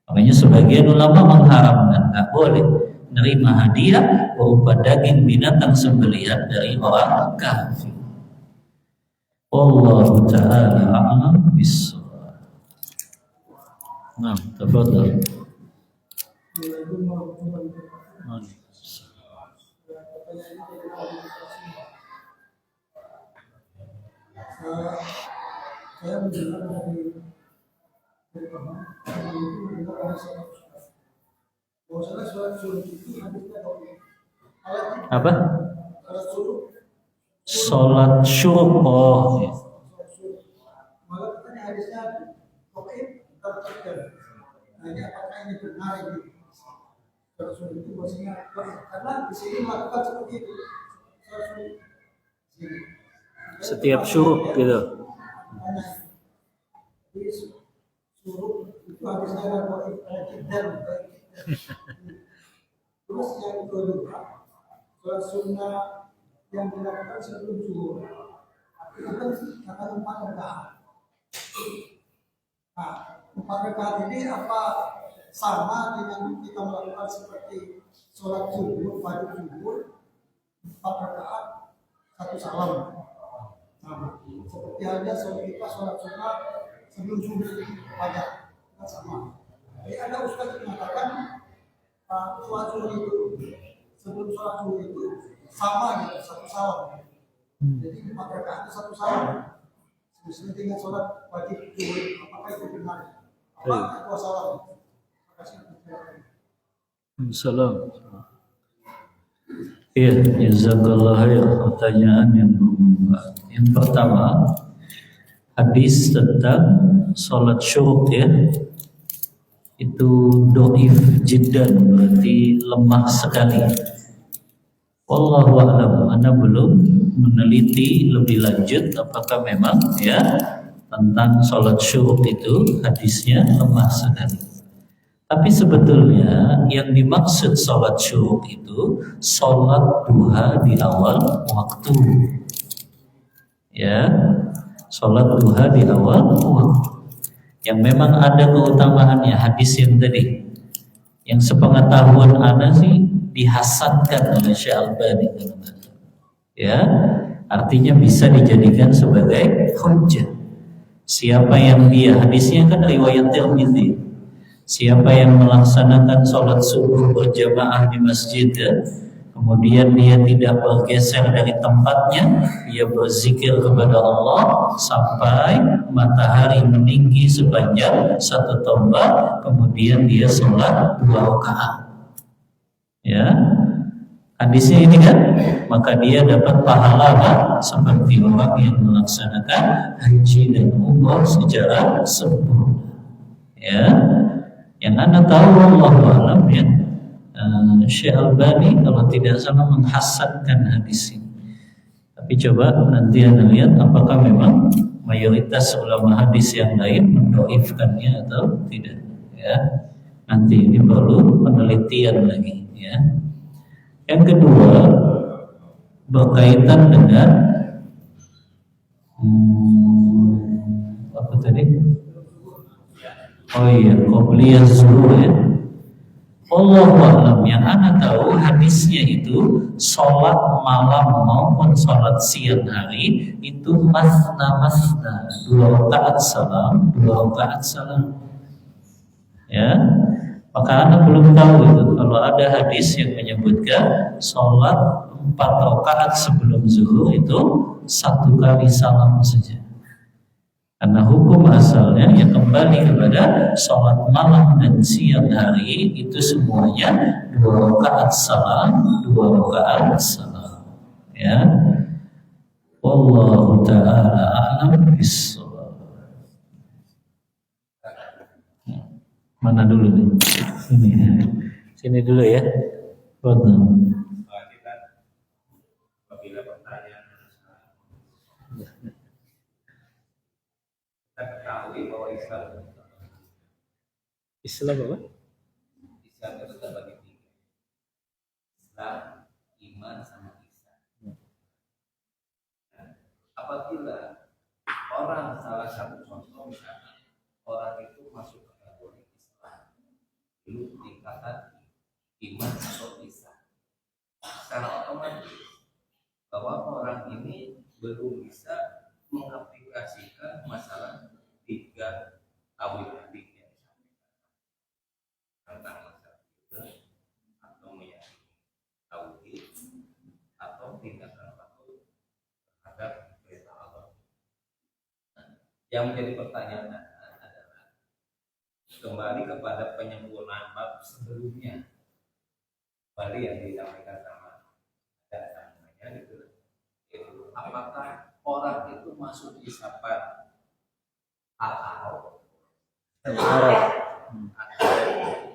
Makanya sebagian ulama mengharamkan, nggak boleh menerima hadiah berupa daging binatang sembelihan dari orang kafir. Wallahu ta'ala a'lam bishawab. Nah, tafadhal. Saya mendengar dari bahwasanya sholat suruh itu hadisnya Apa? Sholat syuruk. Oh. Malah katanya hadisnya Toib tertekan. Nah ini apakah ini benar ini? Sholat suruh itu bahwasanya karena di sini melakukan seperti itu. Setiap syuruk gitu. Suruh itu hadisnya kan Toib dan terus yang kedua, sholat sunnah yang dilakukan sebelum zuhur itu kan akan 4 rakaat. Nah, 4 rakaat ini apa sama dengan kita melakukan seperti sholat zuhur, wajib zuhur, 4 rakaat, 1 salam. Sama. Seperti halnya sholat sunnah sebelum subuh pagi, sama. Jadi ada ustaz yang mengatakan sholat zuhur itu sebelum sholat zuhur itu sama gitu, 1 salam. Jadi 4 rakaat itu 1 salam. Misalnya dengan sholat wajib zuhur, apakah itu benar? Apa 2 salam? Salam. Iya, jazakallah khair. Pertanyaan yang bermanfaat. Yang pertama, hadis tentang sholat syuruk ya, itu doif jiddan, berarti lemah sekali. Wallahu a'lam, Anda belum meneliti lebih lanjut apakah memang ya tentang sholat syuruk itu hadisnya lemah sekali. Tapi sebetulnya yang dimaksud sholat syuruk itu sholat duha di awal waktu. Ya, sholat duha di awal waktu. Yang memang ada keutamaannya hadis yang tadi. Yang sepengetahuan Anda sih dihasankan oleh Syekh Albani. Ya, artinya bisa dijadikan sebagai hujjah. Siapa yang dia, hadisnya kan riwayat Tirmidzi. Siapa yang melaksanakan sholat subuh berjamaah di masjid ya, kemudian dia tidak bergeser dari tempatnya, dia berzikir kepada Allah sampai matahari meninggi sepanjang 1 tombak, kemudian dia sholat 2 rakaat. Ya, hadisnya ini kan, maka dia dapat pahala seperti orang yang melaksanakan haji dan umrah secara sempurna. Ya. Yang Anda tahu Allah alam ya, Syekh Albani kalau tidak salah menghasankan hadis ini. Tapi coba nanti Anda lihat apakah memang mayoritas ulama hadis yang lain mendoifkannya atau tidak. Ya, nanti ini perlu penelitian lagi. Ya. Yang kedua berkaitan dengan apa tadi? Oh iya, qobliyah zuhur ya. Allahu a'lam, yang Anda tahu hadisnya itu sholat malam maupun sholat siang hari itu masna 2 rakaat salam, 2 rakaat salam. Ya, maka Anda belum tahu itu kalau ada hadis yang menyebutkan sholat 4 rakaat sebelum zuhur itu 1 kali salam saja. Karena hukum asalnya yang kembali kepada sholat malam dan siang hari itu semuanya 2 rakaat salam, 2 rakaat salam. Ya, wallahu ta'ala a'lam bissawab. Mana dulu nih? Sini dulu ya. Betul. Bahwa Islam apa? Islam itu terbagi 3. Islam, iman, sama ihsan. Nah, apabila orang salah satu contoh misalnya orang itu masuk ke kategori Islam, itu tingkatan iman atau ihsan, secara otomatis bahwa orang ini belum bisa mengaplikasikan masalah 3 tauhid tadi yang disampaikan tentang masalah atau meyakini tauhid atau tindakan patuh terhadap perintah Allah. Yang menjadi pertanyaan adalah kembali kepada penyempurnaan bab sebelumnya, kembali yang disampaikan sama namanya itu, apakah orang itu masuk isapan atau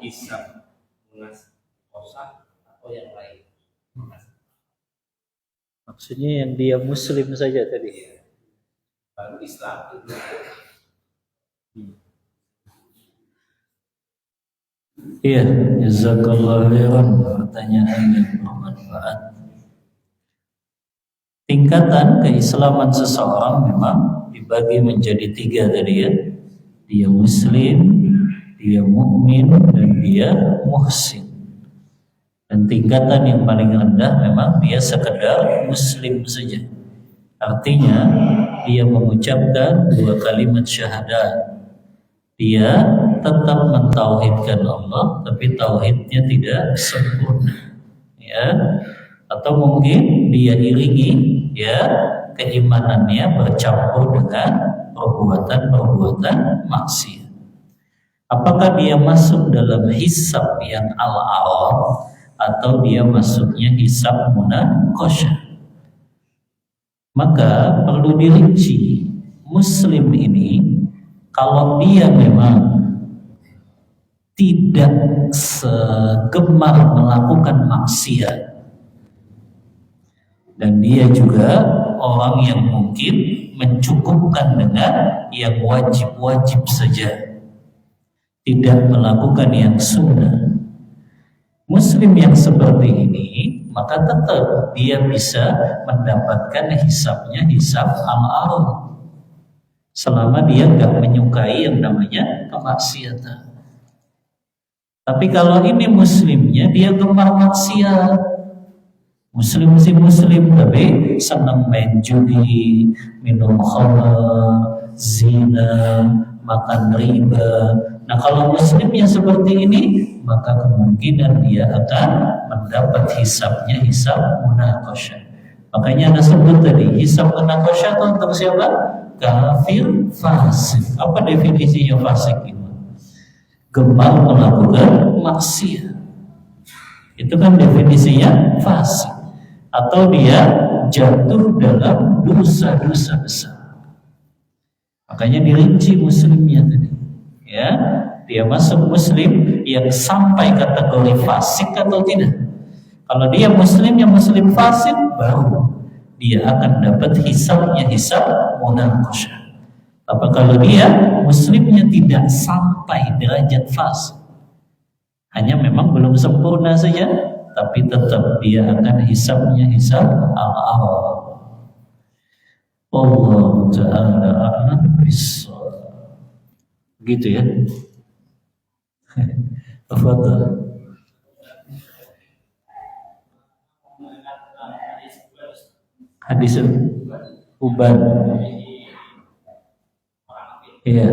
isap munas kosak atau yang lain. Maksudnya yang dia muslim saja tadi. Baru Islam itu. Iya, jazakallahu khairan, pertanyaan yang bermanfaat. Tingkatan keislaman seseorang memang dibagi menjadi 3 tadi ya. Dia muslim, dia mukmin, dan dia muhsin. Dan tingkatan yang paling rendah memang dia sekedar muslim saja. Artinya dia mengucapkan 2 kalimat syahadat. Dia tetap mentauhidkan Allah, tapi tauhidnya tidak sempurna. Ya, atau mungkin dia iringi ya keimanannya bercampur dengan perbuatan-perbuatan maksiat. Apakah dia masuk dalam hisab yang al-awam atau dia masuknya hisab munaqasyah? Maka perlu dirinci. Muslim ini kalau dia memang tidak segemar melakukan maksiat, dan dia juga orang yang mungkin mencukupkan dengan yang wajib-wajib saja, tidak melakukan yang sunnah, Muslim yang seperti ini maka tetap dia bisa mendapatkan hisabnya hisab al-awam selama dia nggak menyukai yang namanya kemaksiatan. Tapi kalau ini muslimnya dia gemar maksiat, muslim tapi senang main judi, minum khamar, zina, makan riba. Nah kalau muslimnya seperti ini, maka kemungkinan dia akan mendapat hisabnya hisab munaqasyah. Makanya Anda sebut tadi hisab munaqasyah itu untuk siapa? Kafir, fasik. Apa definisinya fasik itu? Gemar melakukan maksiat. Itu kan definisinya fasik. Atau dia jatuh dalam dosa-dosa besar. Makanya dirinci muslimnya tadi. Ya, dia masuk muslim yang sampai kategori fasik atau tidak. Kalau dia muslim yang muslim fasik, baru dia akan dapat hisabnya hisab munaqasyah. Apa kalau dia muslimnya tidak sampai derajat fasik, hanya memang belum sempurna saja, tapi tetap dia akan hisabnya hisab al-awam. Allah Ta'ala a'lam bissawab. Gitu ya. Tafadhal. Hadis uban. Iya.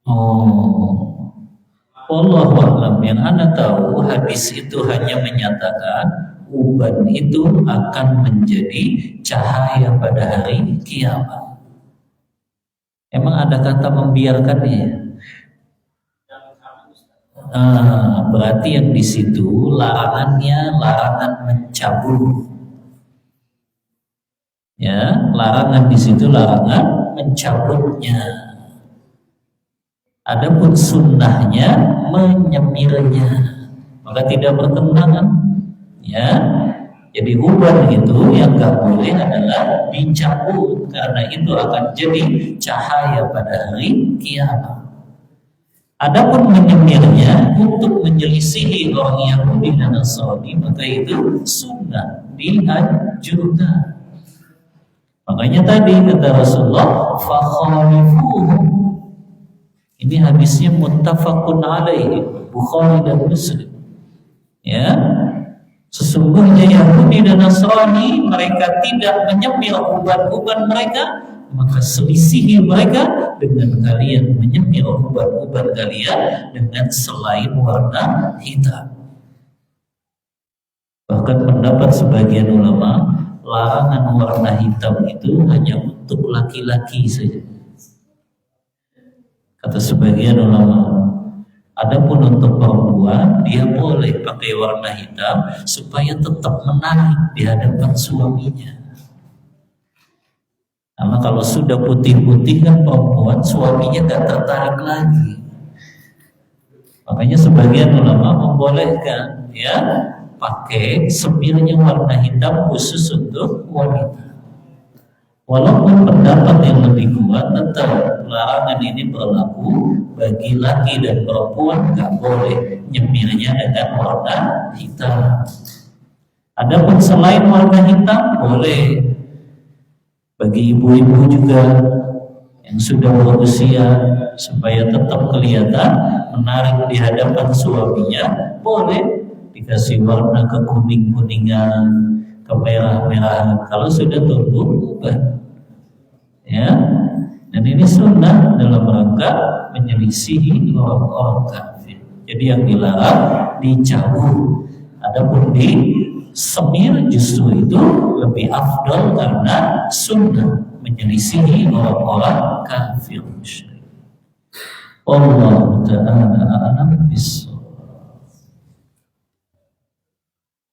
Oh, wallahu a'lam. Yang Anda tahu hadis itu hanya menyatakan uban itu akan menjadi cahaya pada hari kiamat. Emang ada kata membiarkannya? Berarti yang di situ larangannya larangan mencabut. Ya, larangan di situ larangan mencabutnya. Adapun sunnahnya menyemirnya, maka tidak bertentangan. Ya, jadi uban itu yang nggak boleh adalah dicabut karena itu akan jadi cahaya pada hari kiamat. Adapun menyemirnya untuk menyelisihi orang Yahudi dan Nasrani, maka itu sunnah, dianjurkan. Makanya tadi kata Rasulullah, fakhalifuhum. Ini hadisnya muttafaqun alaihi, Bukhari dan Muslim. Ya, sesungguhnya Yahudi dan Nasrani mereka tidak menyemir uban-uban mereka, maka selisihi mereka dengan kalian menyemir uban-uban kalian dengan selain warna hitam. Bahkan pendapat sebagian ulama, larangan warna hitam itu hanya untuk laki-laki saja. Kata sebagian ulama, adapun untuk perempuan dia boleh pakai warna hitam supaya tetap menarik di hadapan suaminya. Karena kalau sudah putih-putih kan perempuan suaminya gak tertarik lagi. Makanya sebagian ulama membolehkan ya pakai semirnya warna hitam khusus untuk wanita. Walaupun pendapat yang lebih kuat tetap larangan ini berlaku bagi laki dan perempuan, nggak boleh nyemirnya dengan warna hitam. Adapun selain warna hitam boleh bagi ibu-ibu juga yang sudah berusia supaya tetap kelihatan menarik di hadapan suaminya, boleh dikasih warna kekuning-kuningan, kemerah-merahan kalau sudah tumbuh uban. Ya, dan ini sunnah dalam rangka menyelisihi orang-orang kafir. Jadi yang dilarang dicabut. Adapun di semir justru itu lebih afdal karena sunnah menyelisihi orang-orang kafir musyrik. Allah Ta'ala a'lam bissawab.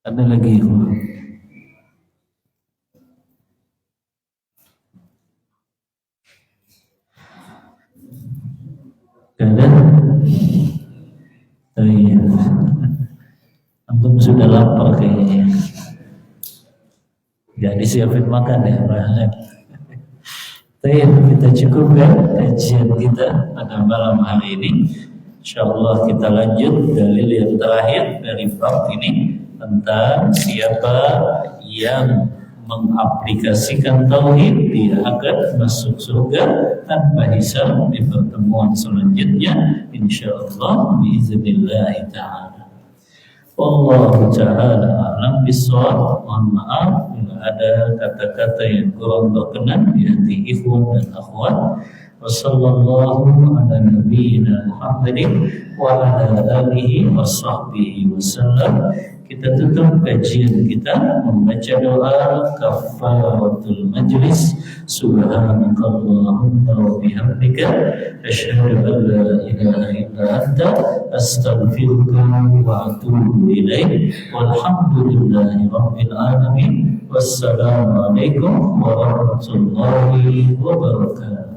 Ada lagi? Ada? Oh iya. Antum sudah lapar kayaknya. Gak disiapin makan ya, Pak. Baik, kita cukupkan kajian kita pada malam hari ini. Insyaallah kita lanjut dalil yang terakhir dari bab ini tentang siapa yang mengaplikasikan tauhid dia akan masuk surga tanpa hisab di pertemuan selanjutnya insyaallah biiznillah taala. Wallahu taala alam bissawab. Mohon maaf bila ada kata-kata yang kurang berkenan di hati ikhwan dan akhwat. Wassallallahu ala nabiyyina Muhammadin wa ala alihi wa sahbihi wasallam. Kita tutup kajian kita membaca doa kafaratul majlis. Subhanakallahumma wa bihamdika asyhadu an la ilaha illa anta astaghfiruka wa atubu ilaik. Walhamdulillahi rabbil alamin. Wassalamu alaikum warahmatullahi wabarakatuh.